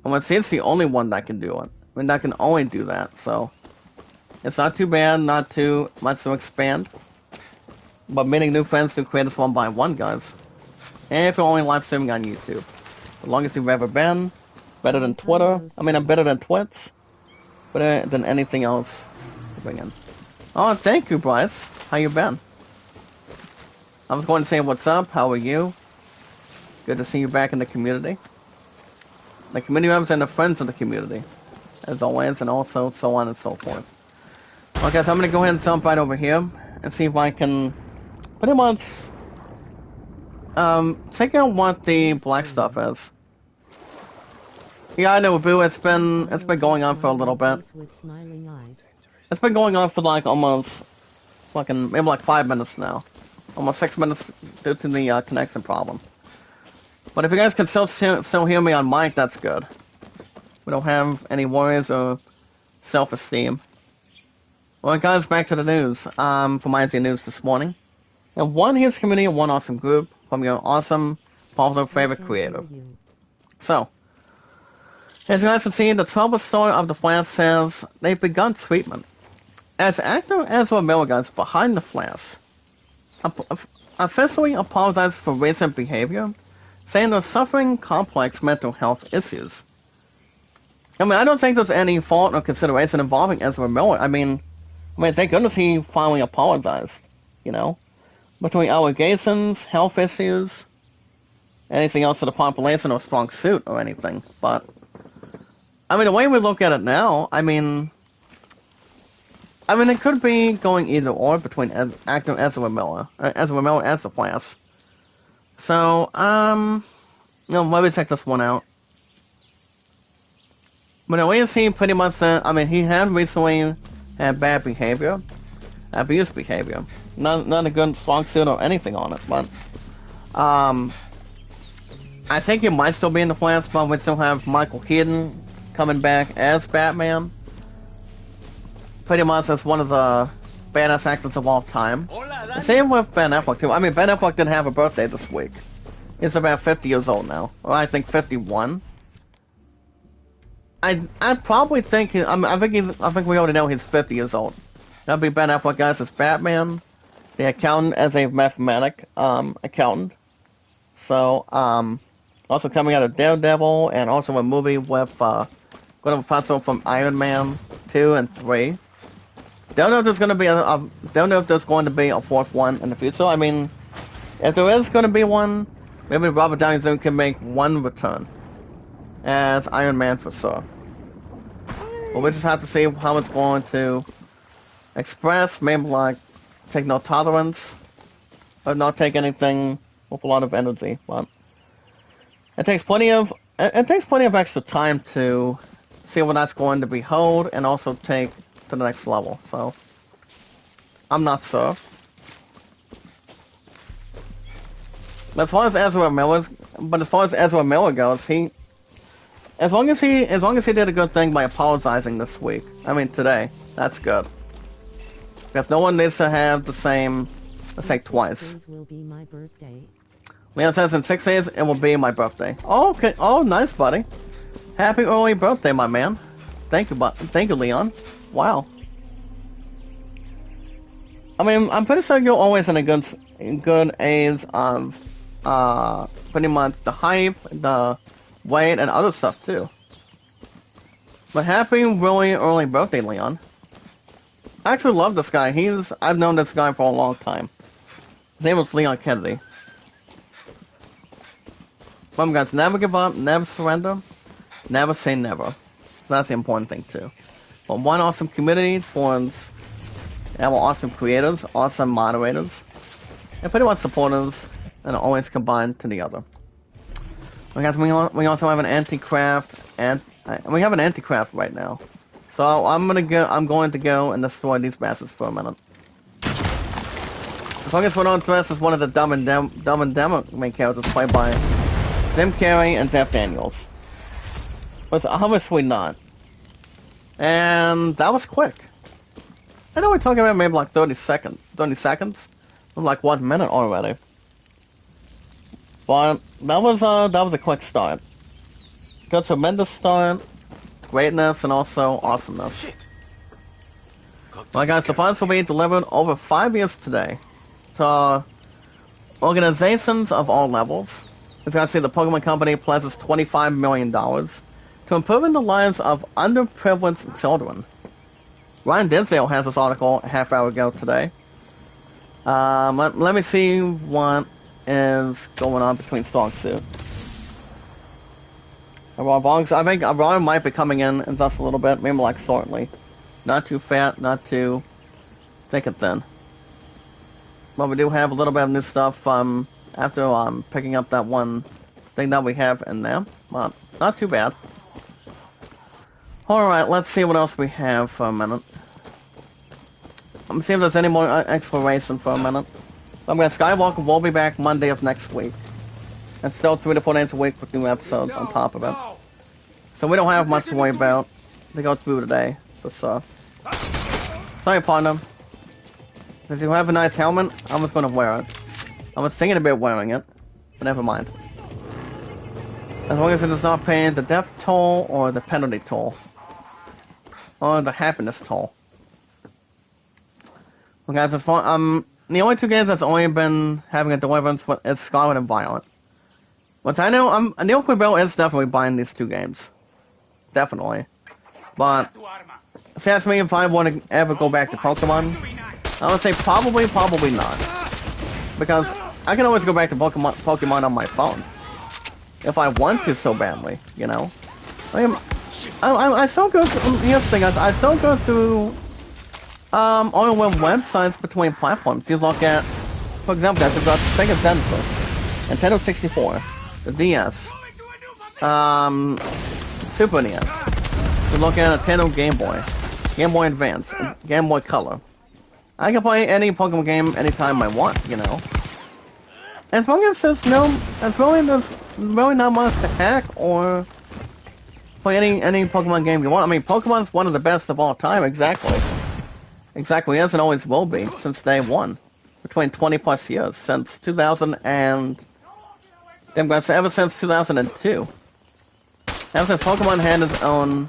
And when she's the only one that can do it. I mean, that can only do that, so it's not too bad, not too much to expand. But meeting new friends to create this one by one, guys. And if you're only live streaming on YouTube. The longest you've ever been. Better than Twitter. I mean, I'm better than Twits. Better than anything else to bring in. Oh, thank you, Bryce. How you been? I was going to say what's up, how are you? Good to see you back in the community. The community members and the friends of the community. As always, and also so on and so forth. Okay, so I'm going to go ahead and jump right over here. And see if I can pretty much check out what the black stuff is. Yeah, I know, Boo, it's been going on for a little bit. It's been going on for like almost fucking maybe like 5 minutes now. Almost 6 minutes due to the connection problem. But if you guys can still hear me on mic, that's good. We don't have any worries or self-esteem. Well, guys, back to the news. From INC News this morning. And one huge community and one awesome group from your awesome, popular favorite creator. So, as you guys can see, the Trouble Story of the Flash says they've begun treatment. As actor Ezra Miller, guys, behind the Flash, officially apologized for recent behavior, saying they're suffering complex mental health issues. I mean, I don't think there's any fault or consideration involving Ezra Miller. I mean, thank goodness he finally apologized, you know? Between allegations, health issues, anything else to the population or strong suit or anything. But, I mean, the way we look at it now, I mean, it could be going either or between actor Ezra Miller as the Flash. So, let me check this one out. But the way you see pretty much, he had recently had bad behavior, abuse behavior. Not a good strong suit or anything on it, but, I think he might still be in the Flash, but we still have Michael Keaton coming back as Batman. Pretty much as one of the badass actors of all time. Same with Ben Affleck too. I mean, Ben Affleck did have a birthday this week. He's about 50 years old now. Or I think 51. I probably think I think we already know he's 50 years old. That'll be Ben Affleck, guys, as Batman. The accountant as a mathematic accountant. So also coming out of Daredevil, and also a movie with Gwyneth Paltrow from Iron Man 2 and 3. Don't know if there's going to be a fourth one in the future. I mean, if there is going to be one, maybe Robert Downey Jr. can make one return as Iron Man for sure. But we just have to see how it's going to express. Maybe like take no tolerance, but not take anything with a lot of energy. But it takes plenty of extra time to see what that's going to behold, and also take to the next level. So I'm not sure. But as far as Ezra Miller goes, as long as he did a good thing by apologizing this week, today, that's good. Because no one needs to have the same mistake twice. Will be my birthday. Leon says in 6 days it will be my birthday. Oh, okay. Oh, nice, buddy. Happy early birthday, my man. Thank you, Leon. Wow. I mean, I'm pretty sure you're always in a good age of, pretty much the hype, the weight, and other stuff too. But happy really early birthday, Leon. I actually love this guy. I've known this guy for a long time. His name was Leon Kennedy. Remember guys, never give up, never surrender, never say never. So that's the important thing too. But one awesome community forms our awesome creators, awesome moderators, and pretty much supporters, and always combined to the other. Because we also have an anti-craft, and we have an anti-craft right now. So I'm going to go and destroy these bastards for a minute. The Focus Went On Dress is one of the Dumb and Dumber main characters played by Jim Carrey and Jeff Daniels. But obviously not. And that was quick. I know we're talking about maybe like 30 seconds. Like 1 minute already. But that was a quick start. Good tremendous start, greatness, and also awesomeness. Well guys, the funds will be delivered over 5 years today to organizations of all levels. As you can see, the Pokemon Company pledges $25 million to improving the lives of underprivileged children. Ryan Dinsdale has this article a half hour ago today. Let me see what is going on between Strong Suit. I think Ron might be coming in just a little bit, maybe like shortly. Not too fat, not too thick and thin. But we do have a little bit of new stuff after picking up that one thing that we have in there. But not too bad. Alright, let's see what else we have for a minute. I'm see if there's any more exploration for a minute. Skywalker will be back Monday of next week. And still 3 to 4 days a week with new episodes on top of it. So we don't have much to worry about to go through today, for sure. Sorry, partner. Does you have a nice helmet? I was gonna wear it. I was thinking about wearing it, but never mind. As long as it is not paying the death toll or the penalty toll. Or the happiness toll. Well guys, as far, the only 2 games that's only been having a deliverance is Scarlet and Violet. Which I know, Neil Quibell is definitely buying these 2 games. Definitely. But, if you ask me if I want to ever go back to Pokemon, I would say probably not. Because I can always go back to Pokemon on my phone. If I want to so badly, you know? I still go through, here's the thing guys, I still go through all the websites between platforms. You look at, for example guys, you've got Sega Genesis, Nintendo 64, the DS, Super NES. You look at Nintendo Game Boy Advance, Game Boy Color. I can play any Pokemon game anytime I want, you know. As long as there's really not much to hack or play any Pokemon game you want. I mean, Pokemon's one of the best of all time, exactly. Exactly, as it always will be, since day one. Between 20 plus years, since 2000 and... ever since 2002. Ever since Pokemon had its own...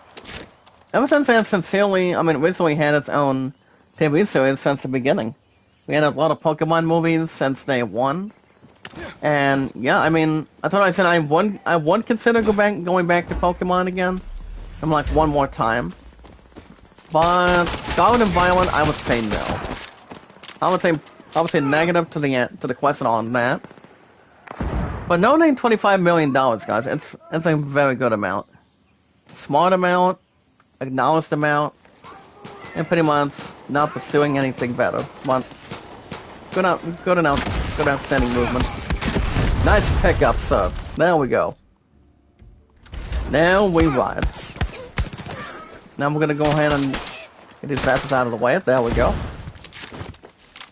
Ever since it sincerely, recently had its own TV series since the beginning. We had a lot of Pokemon movies since day one. And, yeah, I thought I said I would consider going back to Pokemon again. I'm like, one more time. But Scarlet and Violet, I would say no. I would say negative to the question on that. But no name $25 million, guys. It's a very good amount. Smart amount, acknowledged amount, and pretty much not pursuing anything better. But good outstanding movement. Nice pickup, sir. There we go. Now we ride. Now we're gonna go ahead and get these bastards out of the way. There we go.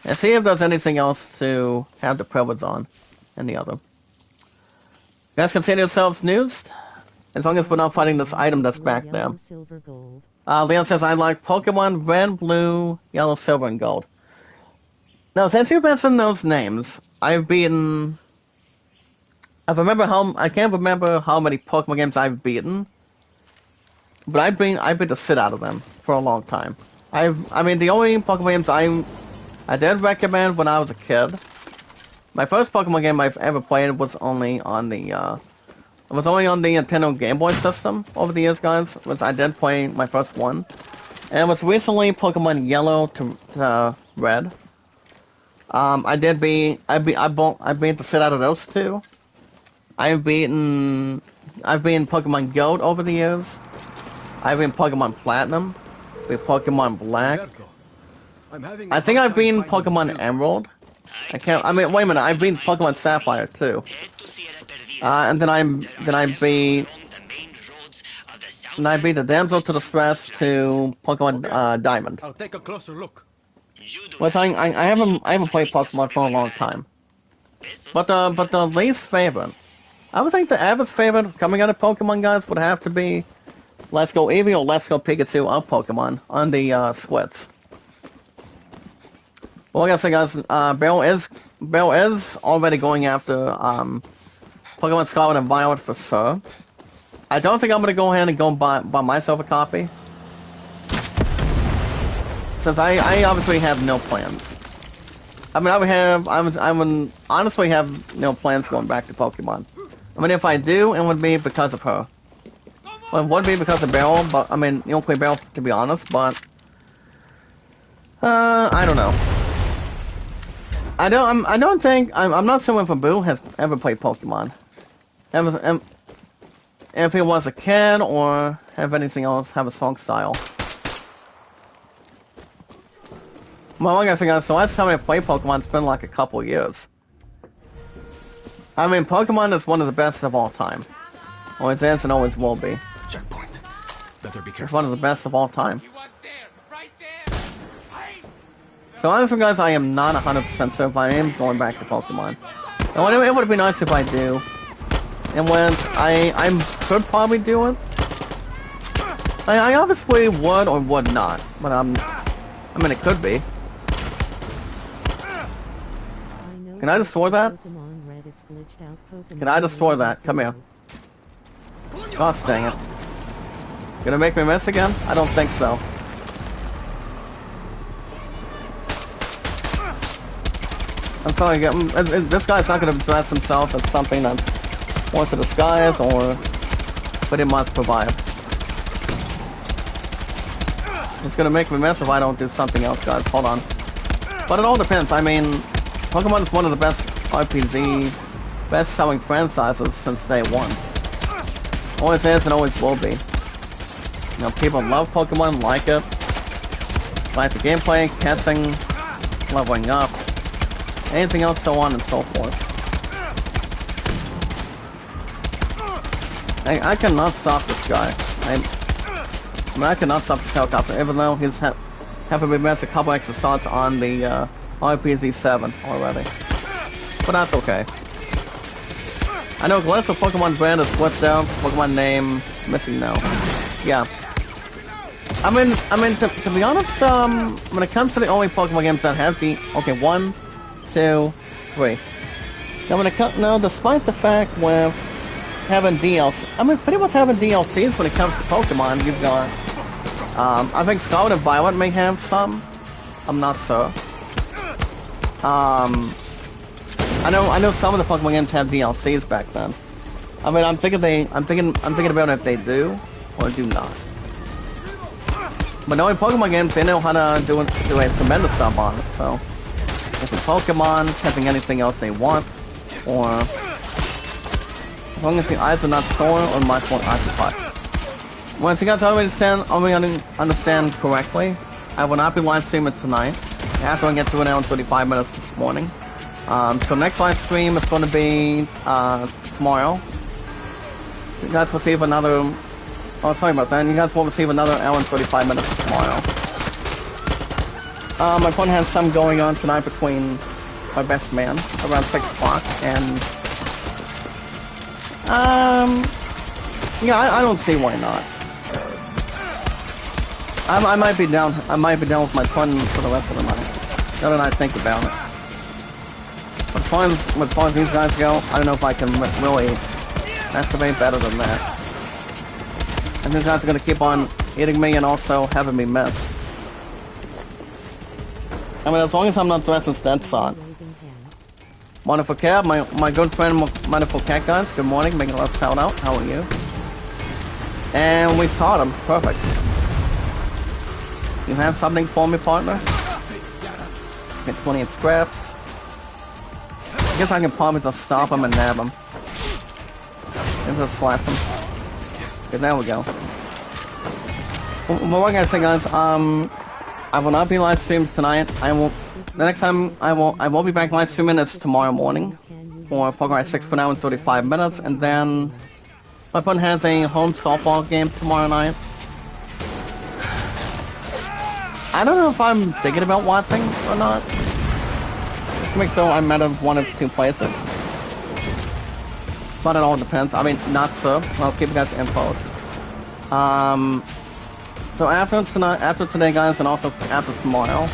And see if there's anything else to have the privilege on. And the other. You guys consider yourselves news? As long as we're not fighting this item that's back there. Silver, gold. Leon says, I like Pokemon Red, Blue, Yellow, Silver, and Gold. Now, since you've mentioned those names, I've beaten... I can't remember how many Pokemon games I've beaten. But I beat the shit out of them. for a long time. I mean, the only Pokemon games I did recommend when I was a kid. My first Pokemon game I've ever played was only on the Nintendo Game Boy system over the years, guys. I did play my first one, and it was recently Pokemon Yellow to Red. I beat the shit out of those two. I've beaten Pokemon Gold over the years. I've been Pokemon Platinum, with Pokemon Black. I think I've been Pokemon Emerald. Wait a minute, I've been Pokemon Sapphire too. And then I beat the Damsel to Distress to Pokemon Diamond. I'll take a closer look. Which I haven't played Pokemon for a long time. But the least favorite, I would think the average favorite coming out of Pokemon, guys, would have to be Let's Go Eevee or Let's Go Pikachu of Pokemon on the splits. Well, like I said, guys, Bill is already going after Pokemon Scarlet and Violet for sure. I don't think I'm gonna go ahead and go buy myself a copy, since I obviously have no plans. I would honestly have no plans going back to Pokemon. I mean, if I do, it would be because of her. Well, it would be because of Beryl, but I mean, you don't play Beryl to be honest, but I don't know. I'm not sure if Boo has ever played Pokemon. And if he was a kid or have anything else, have a song style. Well, like I said, guys, the last time I played Pokemon, it's been like a couple years. I mean, Pokemon is one of the best of all time. Always is and always will be. Checkpoint. Better be careful. It's one of the best of all time. So honestly, guys, I am not 100% sure if I am going back to Pokemon. And it would be nice if I do. And when I could probably do it. I obviously would or would not, but I mean, it could be. Can I destroy that? Can I destroy that? Come here. Gosh dang it. Gonna make me miss again? I don't think so. I'm sorry, this guy's not gonna dress himself as something that's more to disguise or pretty much provide. It's gonna make me miss if I don't do something else, guys. Hold on. But it all depends. I mean, Pokemon is one of the best RPG, best-selling franchises since day one. Always is and always will be. You know, people love Pokemon, like it. Like the gameplay, catching, leveling up, anything else, so on and so forth. I cannot stop this guy. I cannot stop this helicopter, even though he's having me miss a couple extra shots on the RPZ-7 already. But that's okay. I know Glyph, the Pokemon brand is switched out. Pokemon name missing now. Yeah. I mean, to be honest, when it comes to the only Pokemon games that have the 1, 2, 3. Now, despite the fact with having DLC, I mean, pretty much having DLCs when it comes to Pokemon, you've got, I think Scarlet and Violet may have some. I'm not sure. I know some of the Pokemon games have DLCs back then. I mean, I'm thinking about if they do or do not. But knowing Pokemon games, they know how to do a tremendous job on it. So, if it's Pokemon, having anything else they want, or as long as the eyes are not sore or much more occupied. Once you guys already understand correctly, I will not be live streaming tonight. After I get to an hour and 35 minutes this morning. So next live stream is going to be tomorrow. So you guys will receive another. Oh, sorry about that. You guys will receive another hour and 35 minutes tomorrow. My phone has some going on tonight between my best man around 6 o'clock and yeah, I don't see why not. I might be down with my fun for the rest of the night. Now that I think about it. But as far as these guys go, I don't know if I can really masturbate better than that. And these guys are gonna keep on eating me and also having me miss. I mean, as long as I'm not dressed as Dead Son. Waving hand. Wonderful Cat, my good friend Wonderful Cat guys, good morning, making a love shout out, how are you? And we saw them, perfect. You have something for me, partner? Get 20 in scraps. I guess I can probably just stop him and nab him. And just slash him. Okay, there we go. Well, what can I say, guys? I will not be live streaming tonight. The next time I will be back live streaming is tomorrow morning for Far Cry 6 for now in 35 minutes, and then my friend has a home softball game tomorrow night. I don't know if I'm thinking about watching or not. Just to make sure I'm out of one of two places. But it all depends. I mean, not so. I'll keep you guys info. So after today, guys, and also after tomorrow,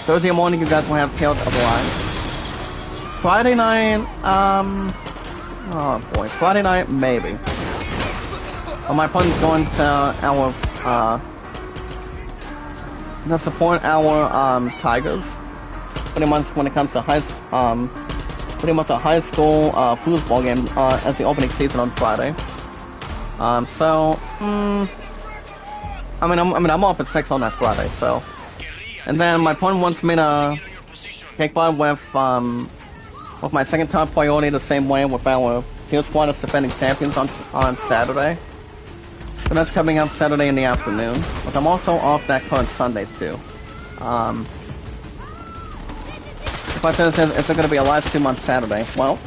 Thursday morning, you guys will have Tales of Arise. Friday night, oh boy, Friday night, maybe. My partner's going to our, to support our, Tigers. Pretty much when it comes to pretty much a high school, foosball game, as the opening season on Friday. I'm off at 6 on that Friday, so. And then my partner wants me to take part with my second top priority the same way with our field squad as defending champions on Saturday. So that's coming up Saturday in the afternoon. But I'm also off that current Sunday too. The question is there going to be a live stream on Saturday? Well,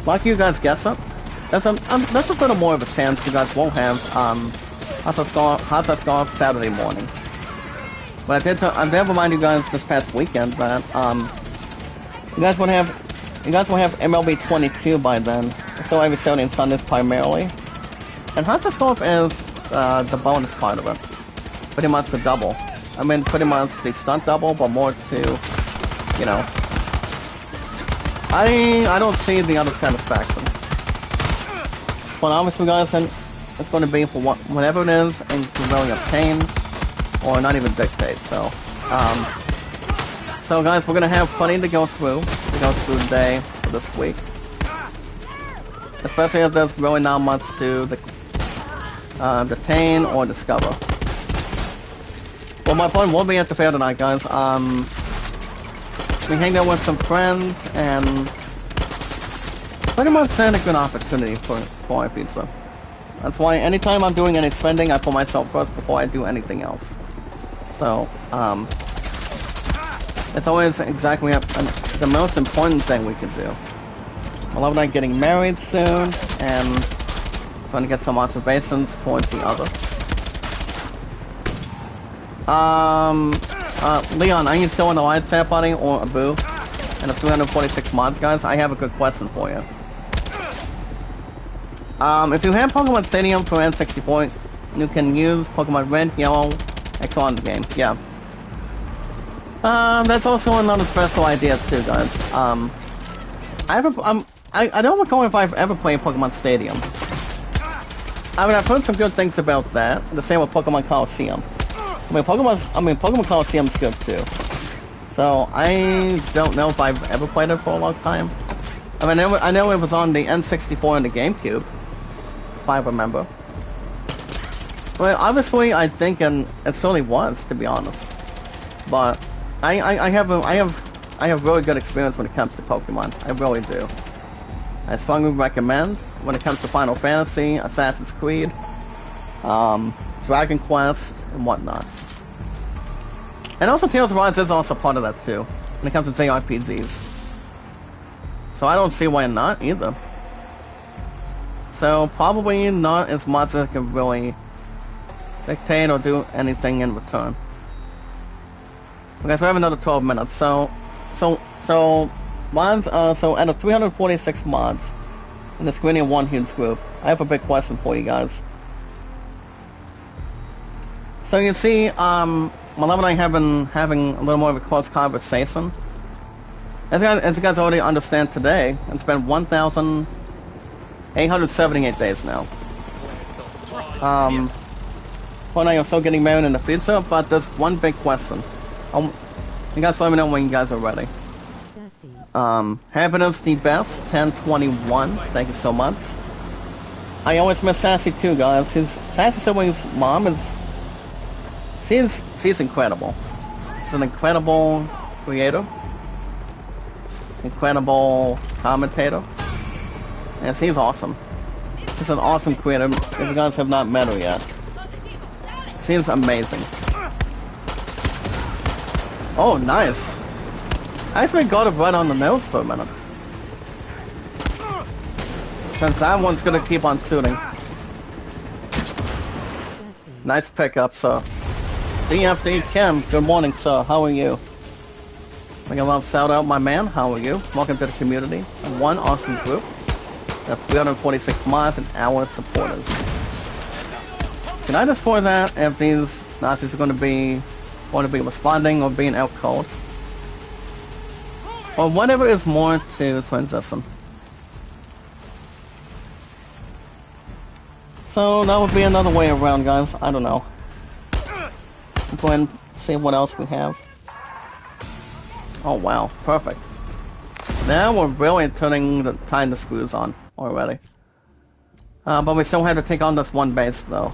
like you guys guess it, there's a little more of a chance you guys won't have Hot Scarf Saturday morning. But I did remind you guys this past weekend that you guys will have MLB 22 by then. So every Saturday and Sundays primarily. And Hot Scarf is the bonus part of it. Pretty much the double. I mean, pretty much the stunt double, but more to, you know. I don't see the other satisfaction. But obviously, guys, it's going to be for whatever it is, and you can really obtain, or not even dictate. So, so guys, we're going to have plenty to go through the day for this week. Especially if there's really not much to detain or discover. Well, my phone will be at the fair tonight, guys. We hang out with some friends, and pretty much had a good opportunity for my pizza. That's why anytime I'm doing any spending, I put myself first before I do anything else. So, it's always exactly the most important thing we can do. I love that getting married soon, and trying to get some observations towards the other. Leon, are you still in the live chat, buddy, or Abu? And the 346 mods, guys, I have a good question for you. If you have Pokemon Stadium for N64, you can use Pokemon Red, Yellow, X on the game. Yeah. That's also another special idea too, guys. I don't recall if I've ever played Pokemon Stadium. I mean, I've heard some good things about that. The same with Pokemon Coliseum. I mean, Pokemon Coliseum's good too. So I don't know if I've ever played it for a long time. I mean, I know it was on the N64 and the GameCube, if I remember. But obviously, I think it certainly was, to be honest. But I have really good experience when it comes to Pokemon. I really do. I strongly recommend when it comes to Final Fantasy, Assassin's Creed, Dragon Quest, and whatnot. And also Tales of Arise is also part of that too, when it comes to JRPGs. So I don't see why not either. So probably not as much as I can really dictate or do anything in return. Okay, so I have another 12 minutes. So mods. So out of 346 mods in this Green One huge group, I have a big question for you guys. So you see, Malev and I have been having a little more of a close conversation. As you guys already understand today, it's been 1,878 days now. Well, you're still getting married in the future, but there's one big question. You guys let me know when you guys are ready. Sassy. Happiness the best, 1021. Thank you so much. I always miss Sassy too, guys. Sassy Siblings' mom is... She's incredible. She's an incredible creator. Incredible commentator. And she's awesome. She's an awesome creator if you guys have not met her yet. She's amazing. Oh, nice. I actually got it right on the nose for a minute. Since that one's gonna keep on shooting. Nice pickup, sir. DFD Kim, good morning, sir. How are you? I love shout out, my man. How are you? Welcome to the community. One awesome group. We have 346 mods and our supporters. Can I destroy that if these Nazis are going to be responding or being out cold? Or whatever is more to transition. So that would be another way around, guys. I don't know. Go ahead and see what else we have. Oh wow, perfect. Now we're really tying the screws on already. But we still have to take on this one base though.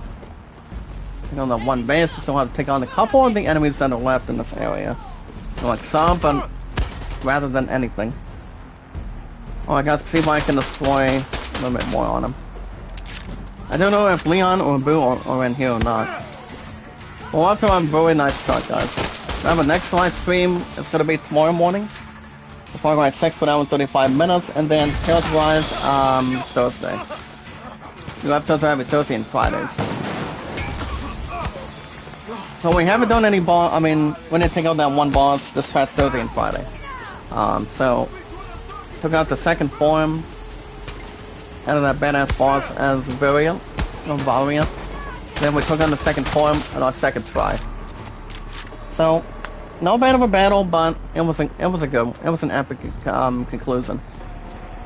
Take on that one base, we still have to take on a couple of the enemies that are left in this area. Like some, but rather than anything. Oh, I gotta see if I can destroy a little bit more on him. I don't know if Leon or Boo are in here or not. Well, after a really nice start, guys. Remember, next live stream is going to be tomorrow morning. Before I 6 for an hour and 35 minutes, and then Tales of Rise, Thursday. You have Thursday every Thursday and Fridays. So we haven't done any boss, we didn't take out that one boss this past Thursday and Friday. So, took out the second form, out of that badass boss as Variant. Then we took on the second form on our second try. So, no bad of a battle, but it was an epic conclusion.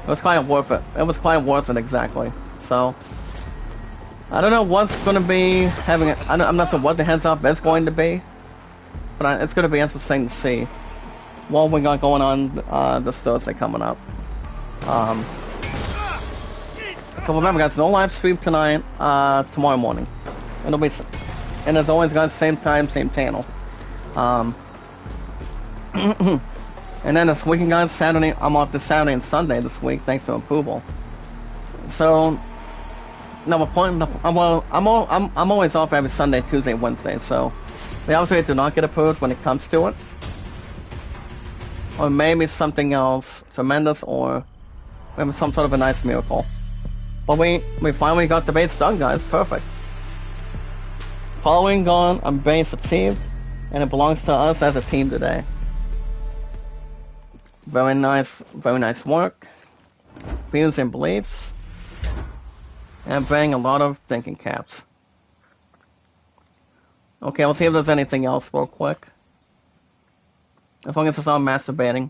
It was quite worth it. It was quite worth it, exactly. So, I don't know what's going to be having it. I'm not sure what the heads up is going to be, but it's going to be interesting to see what we got going on this Thursday coming up. So remember, guys, no live stream tonight. Tomorrow morning. It'll be, and as always, guys, same time, same channel. And then this weekend, guys, Saturday, I'm off this Saturday and Sunday this week, thanks to approval. So, no, I'm always off every Sunday, Tuesday, Wednesday, so we obviously do not get approved when it comes to it. Or maybe something else tremendous, or maybe some sort of a nice miracle. But we finally got the base done, guys, perfect. Following gone, a base achieved, and it belongs to us as a team today. Very nice work. Feelings and beliefs. And bring a lot of thinking caps. Okay, let's see if there's anything else real quick. As long as it's not masturbating.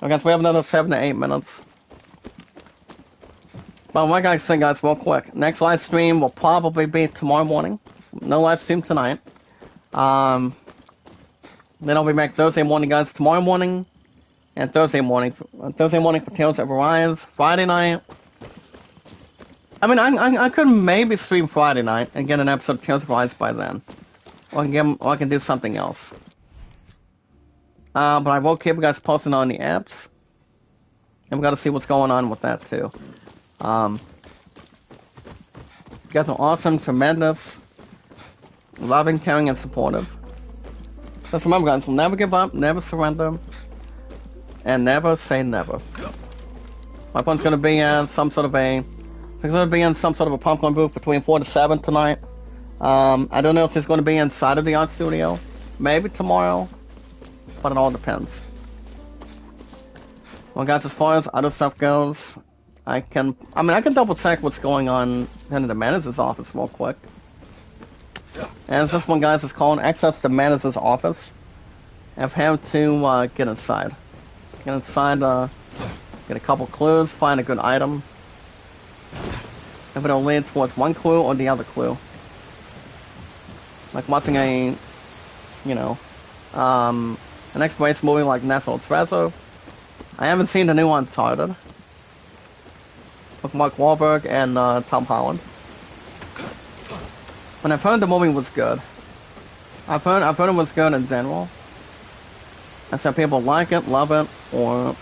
Okay, so we have another 7 to 8 minutes. But like I said, guys, real quick. Next live stream will probably be tomorrow morning. No live stream tonight. Then I'll be back Thursday morning, guys. Tomorrow morning and Thursday morning. Thursday morning for Tales of Arise. Friday night. I could maybe stream Friday night and get an episode of Tales of Arise by then. Or I can do something else. But I will keep you guys posted on the apps. And we gotta see what's going on with that too. You guys are awesome, tremendous, loving, caring, and supportive. Just remember, guys, never give up, never surrender, and never say never. My phone's gonna be in some sort of a popcorn booth between 4 to 7 tonight. I don't know if it's gonna be inside of the art studio. Maybe tomorrow, but it all depends. Well, guys, as far as other stuff goes, I can double check what's going on in the manager's office real quick. And this one, guys, is called Access to Manager's Office. I've had to get inside. Get inside, get a couple clues, find a good item. If it'll lead towards one clue or the other clue. like watching an exploration movie like National Treasure. I haven't seen the new Uncharted with Mark Wahlberg and Tom Holland. But I've heard the movie was good. I've heard it was good in general. And some people like it, love it, or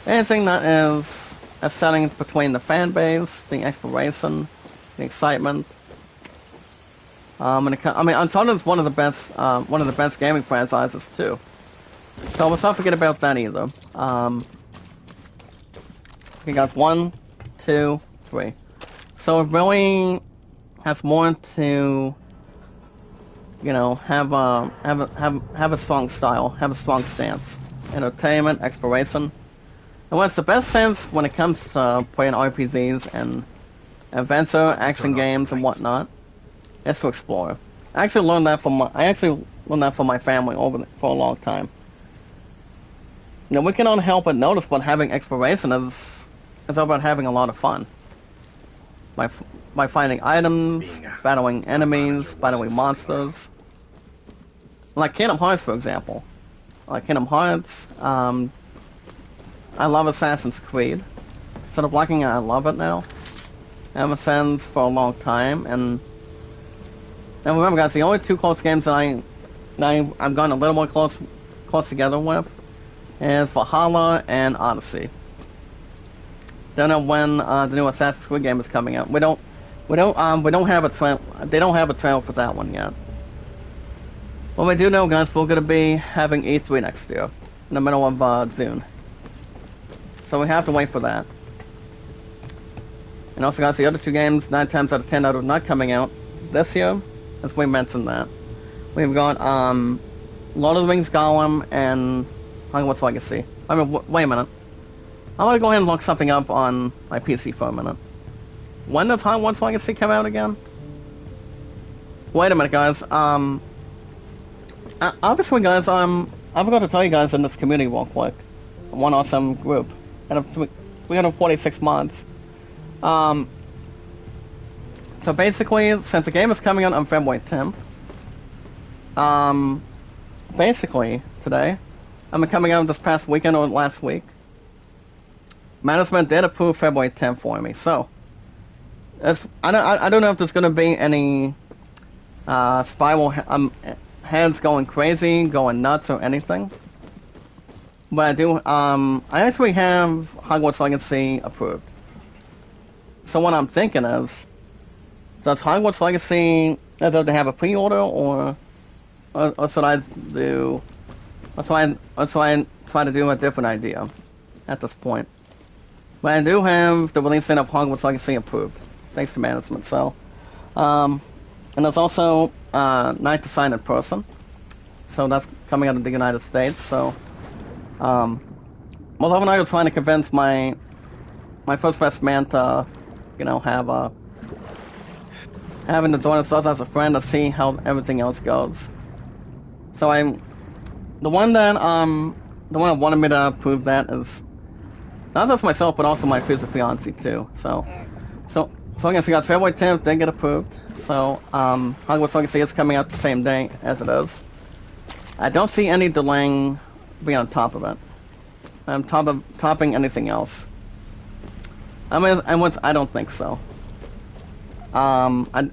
anything that is a setting between the fan base, the exploration, the excitement. Uncharted is one of the best gaming franchises too. So let's not forget about that either. Okay, guys, 1, 2, 3. So it really has more to, have a strong style, have a strong stance, entertainment, exploration. And what's the best sense when it comes to playing RPGs and adventure, action games, and whatnot, is to explore. I actually learned that from my family for a long time. We cannot help but notice but having exploration is about having a lot of fun. By finding items, battling enemies, battling monsters. Like Kingdom Hearts, for example. Like Kingdom Hearts, I love Assassin's Creed. Instead of liking it, I love it now. Ever since for a long time, and remember, guys, the only two close games that I've gone a little more close together with is Valhalla and Odyssey. Don't know when the new Assassin's Creed game is coming out. We don't have a trail. They don't have a trail for that one yet. Well, we do know, guys, we're gonna be having E3 next year, in the middle of June. So we have to wait for that. And also, guys, the other two games, 9 times out of 10, are not coming out this year, as we mentioned that. We've got Lord of the Rings Gollum and Hogwarts Legacy. Wait a minute. I'm gonna go ahead and look something up on my PC for a minute. When does Hogwarts Legacy come out again? Wait a minute, guys. Obviously, guys, I forgot to tell you guys in this community real quick. One awesome group. And 346 mods. So basically, since the game is coming out on February 10th, basically, today, coming out this past weekend or last week, management did approve February 10th for me, so, I don't know if there's gonna be any, spiral, heads going crazy, going nuts or anything, but I do, I actually have Hogwarts Legacy approved. So what I'm thinking is, does Hogwarts Legacy, does it have a pre-order, or should I do, or should I try to do a different idea at this point? But I do have the release date of Hogwarts Legacy approved, thanks to management, so, and there's also, Night to Sign in Person, so that's coming out of the United States, so, well, Love and I are trying to convince my first best man to, having to join us as a friend to see how everything else goes. So the one that wanted me to prove that is not just myself, but also my future fiance too. So I guess guys, February 10th did get approved. So Hogwarts Legacy is coming out the same day as it is. I don't see any delaying being on top of it. Topping anything else. I don't think so. I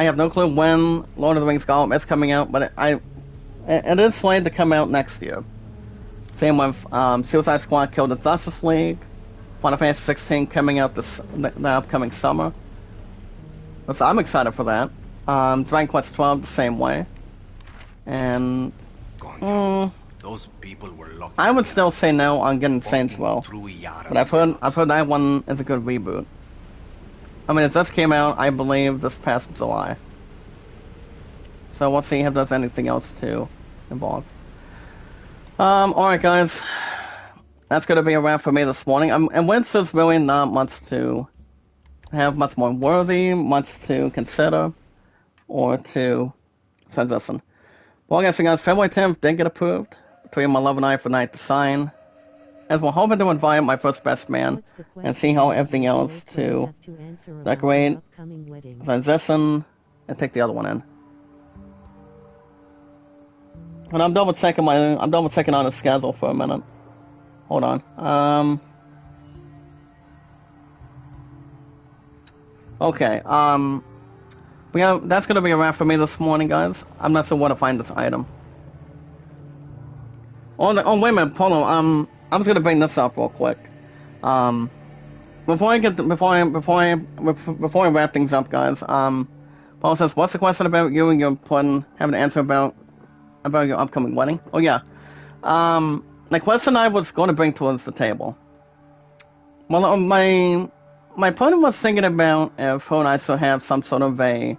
have no clue when Lord of the Rings Gollum is coming out, but it is slated to come out next year. Same with Suicide Squad Kill the Justice League, Final Fantasy 16 coming out the upcoming summer. So I'm excited for that. Dragon Quest 12 the same way. And those people were lucky. I would still say no on getting Saints Row, but I've heard that one is a good reboot. It just came out, I believe, this past July. So we'll see if there's anything else to involve. Alright guys. That's gonna be a wrap for me this morning. And Wednesday's really not much to have much more worthy, much to consider, or to listen. Well, I guess, guys, February 10th did get approved between my love and I for Night to Sign. as we're hoping to invite my first best man What's the and see how everything question else you to have to answer about decorate, your upcoming wedding? transition, and take the other one in. And I'm done with checking on the schedule for a minute. Hold on. Okay. That's gonna be a wrap for me this morning, guys. I'm not sure where to find this item. Oh, wait a minute, Polo. I'm just gonna bring this up real quick. Before I wrap things up, guys. Paul says, "What's the question about you and your plan? Having an answer about your upcoming wedding?" Oh yeah. The question I was going to bring towards the table. Well, my opponent was thinking about if her and I still have some sort of a.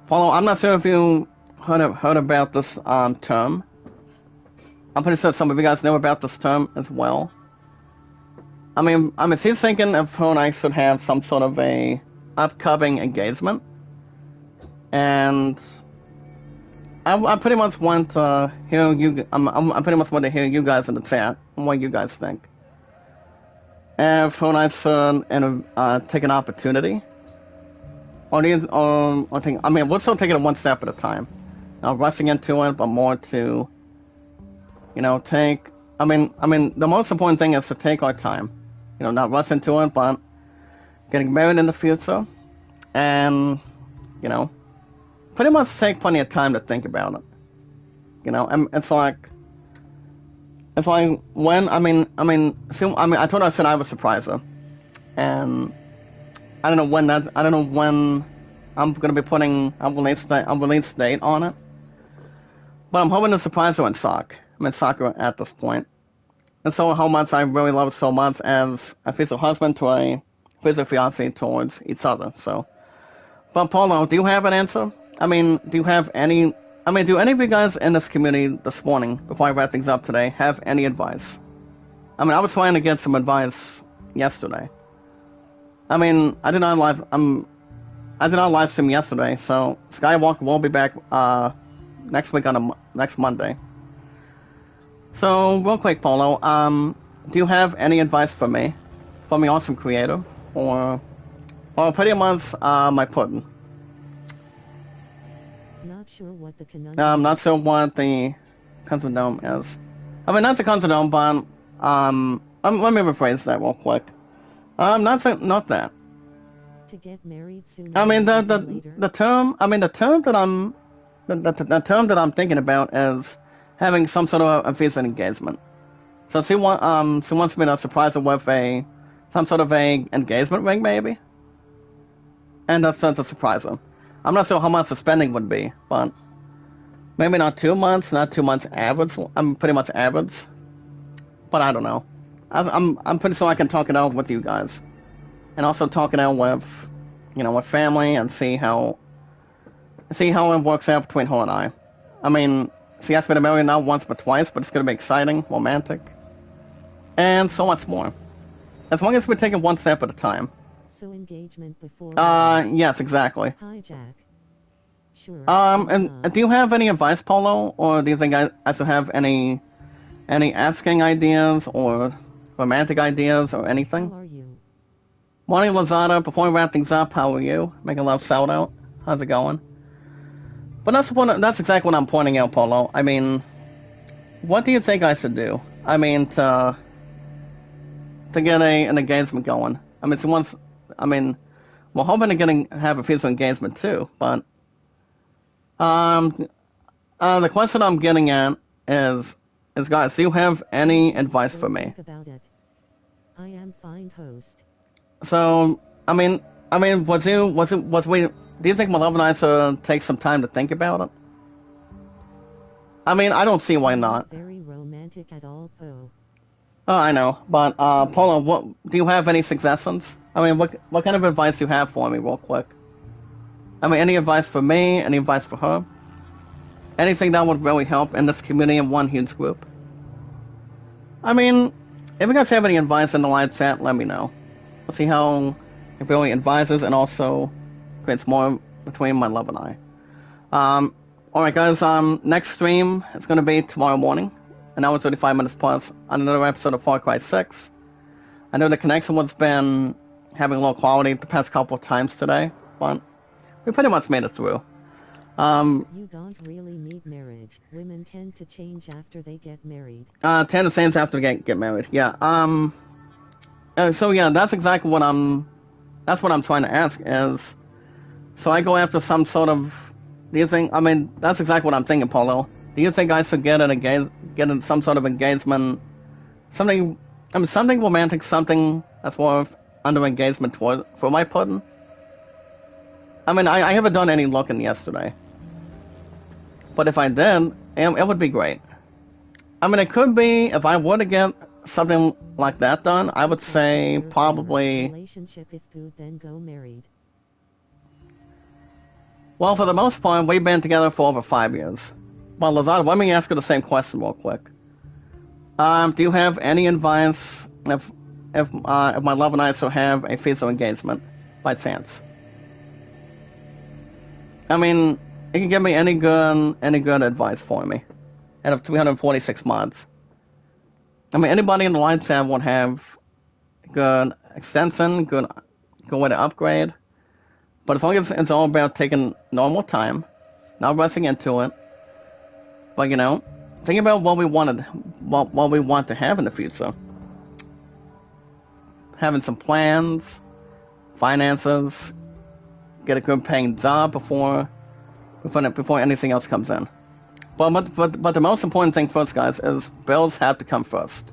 Paulo, I'm not sure if you heard about this term. I'm pretty sure some of you guys know about this term as well. I mean, she's thinking if her and I should have some sort of a upcoming engagement, and I pretty much want to hear you. I pretty much want to hear you guys in the chat and what you guys think. If her and I should take an opportunity, I mean, we'll still take it one step at a time. Not rushing into it, but more to, take. I mean, the most important thing is to take our time. Not rush into it, but getting married in the future, and pretty much take plenty of time to think about it. And it's like when I told her I said I would surprise her, and I don't know when I'm gonna be putting a release date on it, but I'm hoping to surprise her in soccer at this point. And so how much I really love it so much as a future husband to a future fiancé towards each other. So, but Paulo, do you have an answer? Do you have any? Do any of you guys in this community this morning, before I wrap things up today, have any advice? I was trying to get some advice yesterday. I did not live stream yesterday, so Skywalker will be back next week next Monday. So, real quick, Paulo, do you have any advice for me, from the awesome creator, or pretty much my pudding? Not sure what the conundrum. I'm not sure what the conundrum is. Not the conundrum, but let me rephrase that real quick. Not that. To get married sooner. The term that I'm thinking about is having some sort of a future engagement. So she wants me to surprise her with some sort of a engagement ring, maybe. And that's to surprise her. I'm not sure how much the spending would be, but maybe not 2 months, average. I'm pretty much average, but I don't know. I'm pretty sure I can talk it out with you guys, and also talk it out with, with family, and see how it works out between her and I. She asked me to marry not once but twice, but it's gonna be exciting, romantic, and so much more. As long as we take it one step at a time. So engagement before. Yes, exactly. Hijack. Sure. And do you have any advice, Paulo, or do you think I should have any asking ideas or romantic ideas or anything? How are you? Morning, Lazada. Before we wrap things up, how are you? Making love shout out. How's it going? But that's exactly what I'm pointing out, Paulo. What do you think I should do? To get an engagement going. We're hoping to have a future engagement too, but the question I'm getting at is guys, do you have any advice for me? Think about it. I am fine, host. So, do you think my love and I should take some time to think about it? I don't see why not. Very romantic at all, though. Oh, I know, but Paulo, what do you have any suggestions? What kind of advice do you have for me, real quick? Any advice for me? Any advice for her? Anything that would really help in this community in one huge group? If you guys have any advice in the live chat, let me know. We'll see how it really advises and also creates more between my love and I. Alright guys, next stream is going to be tomorrow morning. an hour and 35 minutes plus on another episode of Far Cry 6. I know the connection was been having low quality the past couple of times today, but we pretty much made it through. You don't really need marriage. Women tend to change after they get married. Tend to change after they get married. Yeah. So yeah, that's exactly what that's what I'm trying to ask is, so I go after some sort of, do you think, I mean, that's exactly what I'm thinking, Paulo. Do you think I should get in some sort of engagement, something romantic, something that's worth under engagement for my pudding? I mean, I haven't done any looking yesterday. But if I did, it would be great. I mean, it could be, if I were to get something like that done, I would say probably... Relationship if good, then go married. Well, for the most part, we've been together for over 5 years. Well, Lazada, let me ask you the same question real quick. Do you have any advice if my love and I still have a physical engagement, by chance? I mean, you can give me any good advice for me out of 346 mods. I mean, anybody in the live chat would have good extension, good way to upgrade. But as long as it's all about taking normal time, not rushing into it, but think about what we want to have in the future. Having some plans, finances, get a good paying job before anything else comes in. But the most important thing first, guys, is bills have to come first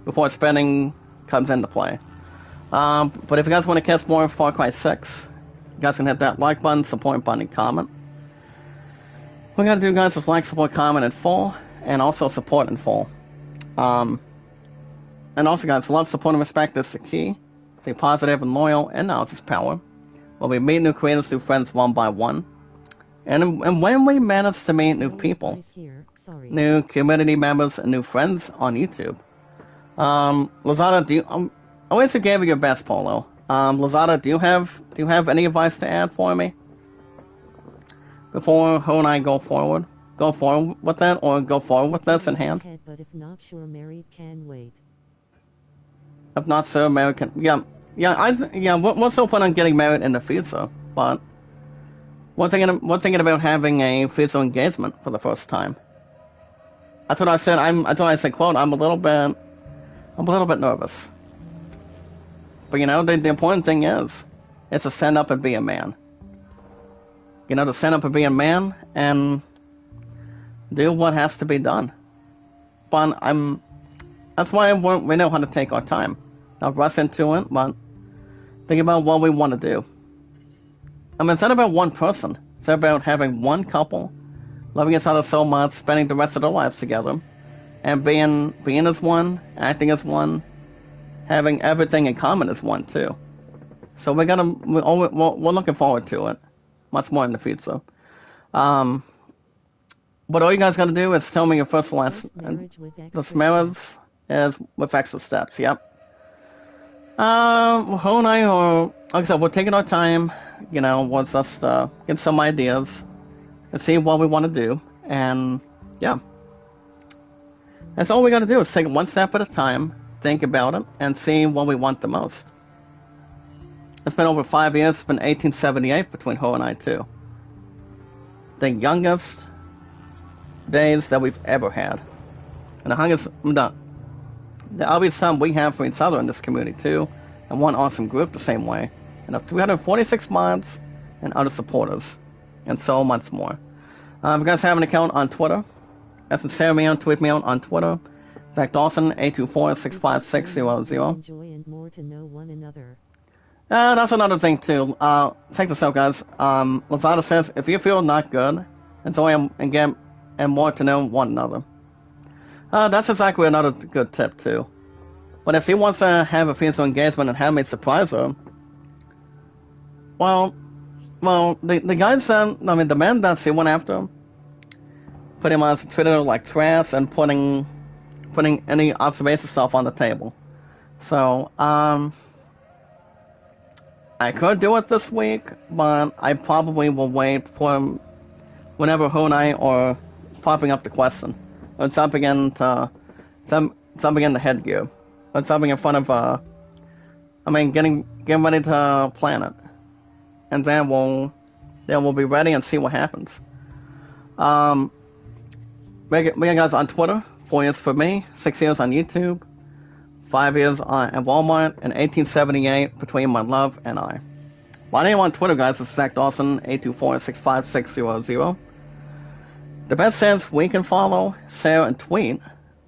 before spending comes into play. But if you guys want to catch more Far Cry 6, you guys can hit that like button, support button, and comment. What we gotta do, guys, is like, support, comment in full, and also support in full. And also, guys, love, support, and respect is the key. Stay positive and loyal, and knowledge is power. Where we meet new creators, new friends one by one. And when we manage to meet new people, new community members, and new friends on YouTube. Lazada, I wish you gave me your best, Polo. Lazada, do you have any advice to add for me? Before her and I go forward with that, or go forward with this in hand? But if not sure, married can wait. If not sure, married can... What's so fun on getting married in the future? But we're thinking about having a physical engagement for the first time. That's what I said. Quote, I'm a little bit nervous. But the important thing is to stand up and be a man. To stand up and be a man and do what has to be done. But that's why we know how to take our time. Not rush into it, but think about what we want to do. I mean, it's not about one person. It's about having one couple, loving each other so much, spending the rest of their lives together, and being as one, acting as one, having everything in common as one too. So we're looking forward to it, much more in the future. But all you guys gotta do is tell me your first and last. This marriage is with extra steps. Yep. Her and I are, like I said, we're taking our time. We'll just get some ideas and see what we want to do, and yeah. That's all we gotta do is take it one step at a time, think about it, and see what we want the most. It's been over 5 years. It's been 1878 between her and I too. The youngest days that we've ever had, and the obvious time we have for each other in this community too, and one awesome group the same way, and of 346 mods and other supporters, and so much more. If you guys have an account on Twitter, share me on, tweet me out on Twitter. Zach Dawson, 824-65600. Enjoy and more to know one another. That's another thing too. Check this out, guys. Lazada says, if you feel not good, enjoy and more to know one another. That's exactly another good tip too. But if she wants to have a physical engagement and have me surprise her, well, the guys, the men that she went after, pretty much treated her like trash and putting any observation stuff on the table. So, I could do it this week, but I probably will wait for whenever her and I are popping up the question. or jumping into headgear, or jumping in front of getting ready to plan it, and then we'll be ready and see what happens. We got guys on Twitter, 4 years for me, 6 years on YouTube, 5 years at Walmart, and 1878 between my love and I. My name on Twitter, guys, is Zach Dawson, 824-65600. The best sense we can follow, share, and tweet,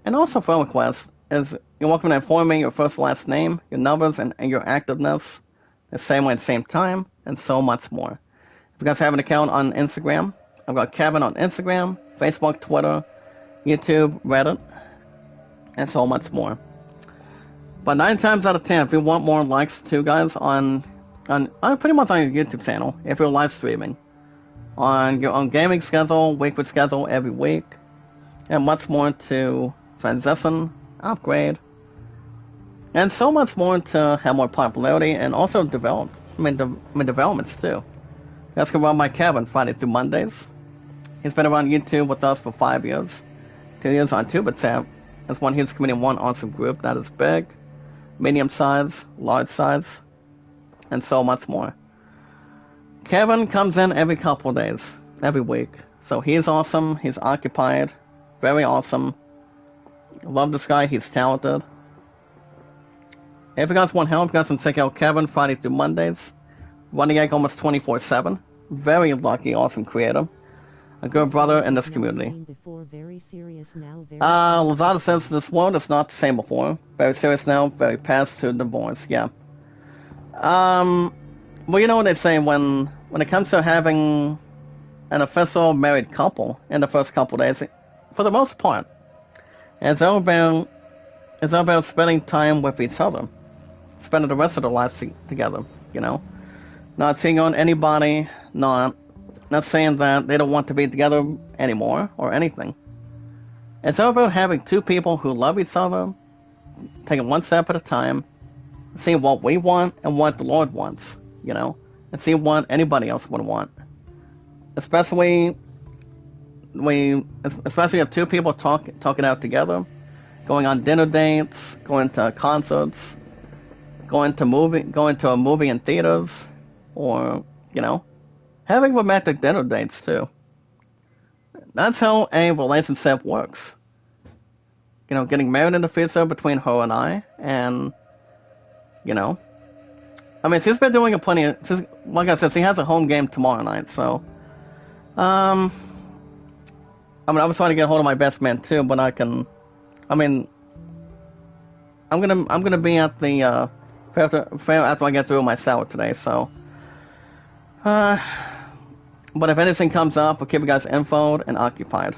and also friend request, is you're welcome to inform me your first and last name, your numbers, and your activeness, the same way at the same time, and so much more. If you guys have an account on Instagram, I've got Kevin on Instagram, Facebook, Twitter, YouTube, Reddit, and so much more. But 9 times out of 10, if you want more likes too, guys, on pretty much on your YouTube channel, if you're live streaming, on your own gaming schedule, weekly schedule every week, and much more to transition, upgrade, and so much more to have more popularity and also developments too. You guys can run by Kevin Friday through Mondays. He's been around YouTube with us for 5 years. 2 years on TubeTap. As one huge community, one awesome group that is big, medium size, large size, and so much more. Kevin comes in every couple of days, every week. So he's awesome, he's occupied, very awesome. Love this guy, he's talented. If you guys want help, you guys can check out Kevin Friday through Mondays. Running egg almost 24/7. Very lucky, awesome creator. A good brother in this community. Lazada says this world is not the same before. Very serious now, very past to divorce, yeah. Well, you know what they say when it comes to having an official married couple in the first couple days, for the most part, it's all about spending time with each other. Spending the rest of their lives together, you know? Not seeing on anybody, not saying that they don't want to be together anymore or anything. It's all about having two people who love each other, taking one step at a time, seeing what we want and what the Lord wants, you know, and see what anybody else would want. Especially if two people talking out together, going on dinner dates, going to concerts, going to a movie in theaters, or, you know, having romantic dinner dates too. That's how a relationship works. You know, getting married in the future between her and I, and, you know, I mean, she's been doing like I said, she has a home game tomorrow night, so, I was trying to get a hold of my best man too, but I'm gonna be at the, fair after I get through my shower today, so, but if anything comes up, I'll keep you guys infoed and occupied.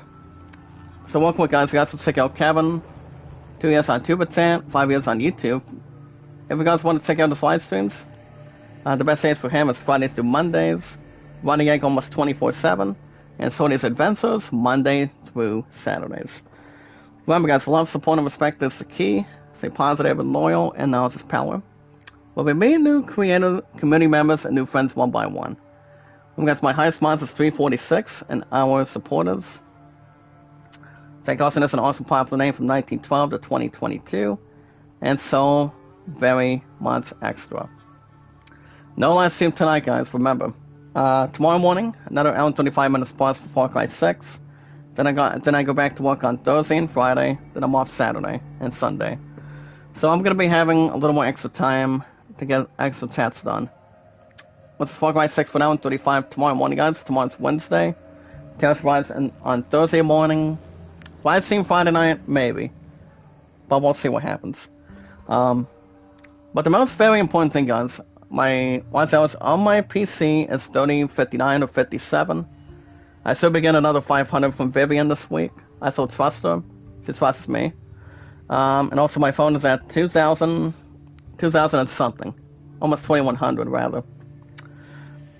So welcome, guys. You guys can check out Kevin, 2 years on TubeTap, 5 years on YouTube. If you guys want to check out the live streams, the best days for him is Fridays through Mondays, running egg almost 24/7, and Sony's Adventures, Monday through Saturdays. Remember, guys, love, support, and respect is the key. Stay positive and loyal, and knowledge is power. We'll be meeting new creator, community members, and new friends one by one. Guys, my highest sponsor is 346, and our supporters. Zach Dawson is an awesome popular name from 1912 to 2022, and so very much extra. No live stream tonight, guys, remember. Tomorrow morning, another hour and 25 minutes pause for Far Cry 6. Then I go back to work on Thursday and Friday, then I'm off Saturday and Sunday. So I'm going to be having a little more extra time to get extra chats done. What's Far Cry 6 for now and 35 tomorrow morning, guys. Tomorrow's Wednesday. Test rides on Thursday morning. Live stream Friday night, maybe. But we'll see what happens. But the most very important thing, guys, my watch hours on my PC is 3059 or 57. I still begin another 500 from Vivian this week. I still trust her. She trusts me. And also my phone is at 2000 and something. Almost 2100 rather.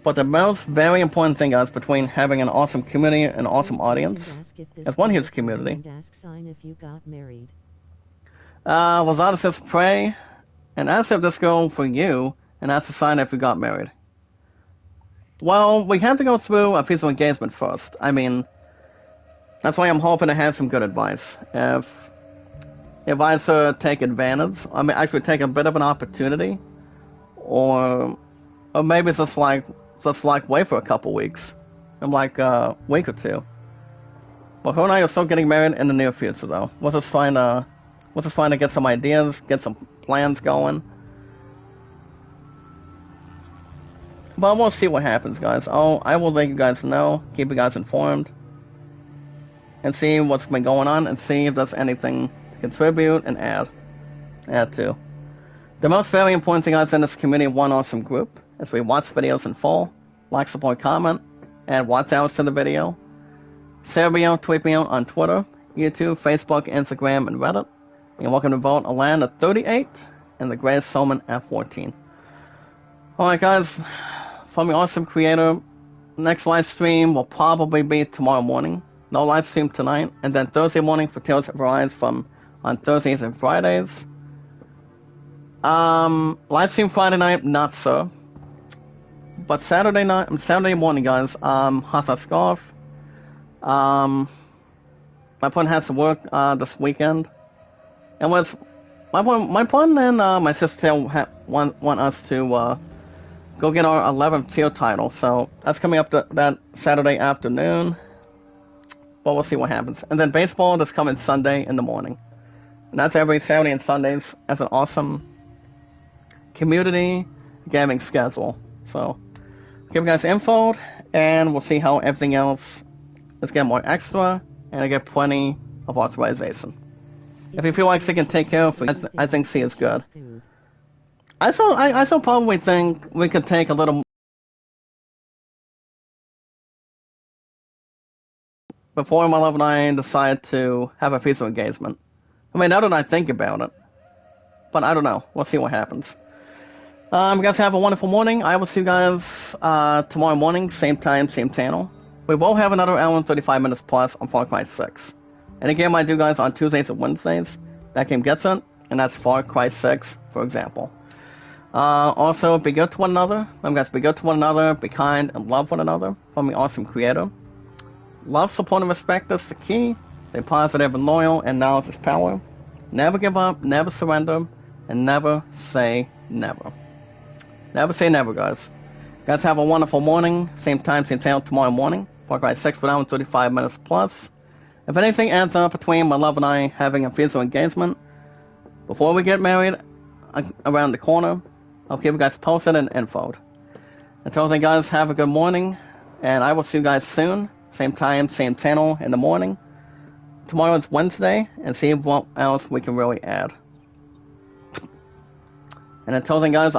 But the most very important thing, guys, between having an awesome community and an awesome audience, as one huge community, Lazada says pray, and ask if this go for you, and ask a sign if you got married. Well, we have to go through a peaceful engagement first. I mean, That's why I'm hoping to have some good advice. If I take advantage, I mean, actually take a bit of an opportunity, or maybe it's just like wait for a couple weeks, like a week or two. But her and I are still getting married in the near future, though. We're just trying to get some ideas, get some plans going. But we'll see what happens, guys. I will let you guys know, keep you guys informed, and see what's been going on, and see if there's anything to contribute and add to. The most very important thing, guys, in this community one awesome group is we watch videos in full, like, support, comment, add watch hours to the video. Share video, tweet me out on Twitter, YouTube, Facebook, Instagram, and Reddit. You're welcome to vote a land of 38 and the greatest Solomon F14. Alright, guys, from the awesome creator, next live stream will probably be tomorrow morning. No live stream tonight, and then Thursday morning for Tales of Arise on Thursdays and Fridays. Live stream Friday night, not so. But Saturday morning, guys, Hasa Scarf. My partner has to work this weekend, and my partner and my sister want us to go get our 11th tier title. So that's coming up that Saturday afternoon. But we'll see what happens. And then baseball this coming Sunday in the morning, and that's every Saturday and Sundays as an awesome community gaming schedule. So give you guys info, and we'll see how everything else. Let's get more extra, and I get plenty of authorization. If you feel like she can take care of it, I think she is good. I still probably think we could take a little before my love and I decide to have a physical engagement. I mean, now that I think about it, but I don't know. We'll see what happens. You guys have a wonderful morning. I will see you guys tomorrow morning, same time, same channel. We will have another hour and 35 minutes plus on Far Cry 6. And a game I do, guys, on Tuesdays and Wednesdays. That game gets it, and that's Far Cry 6, for example. Also, be good to one another. Guys, be good to one another, be kind, and love one another from the awesome creator. Love, support, and respect is the key. Stay positive and loyal, and knowledge is power. Never give up, never surrender, and never say never. Never say never, guys. Guys, have a wonderful morning. Same time, same channel tomorrow morning. Far Cry 6 for now in 35 minutes plus. If anything ends up between my love and I having a physical engagement before we get married around the corner, I'll keep you guys posted and infoed. Until then, guys, have a good morning, and I will see you guys soon. Same time, same channel in the morning. Tomorrow is Wednesday, and see what else we can really add. And until then, guys,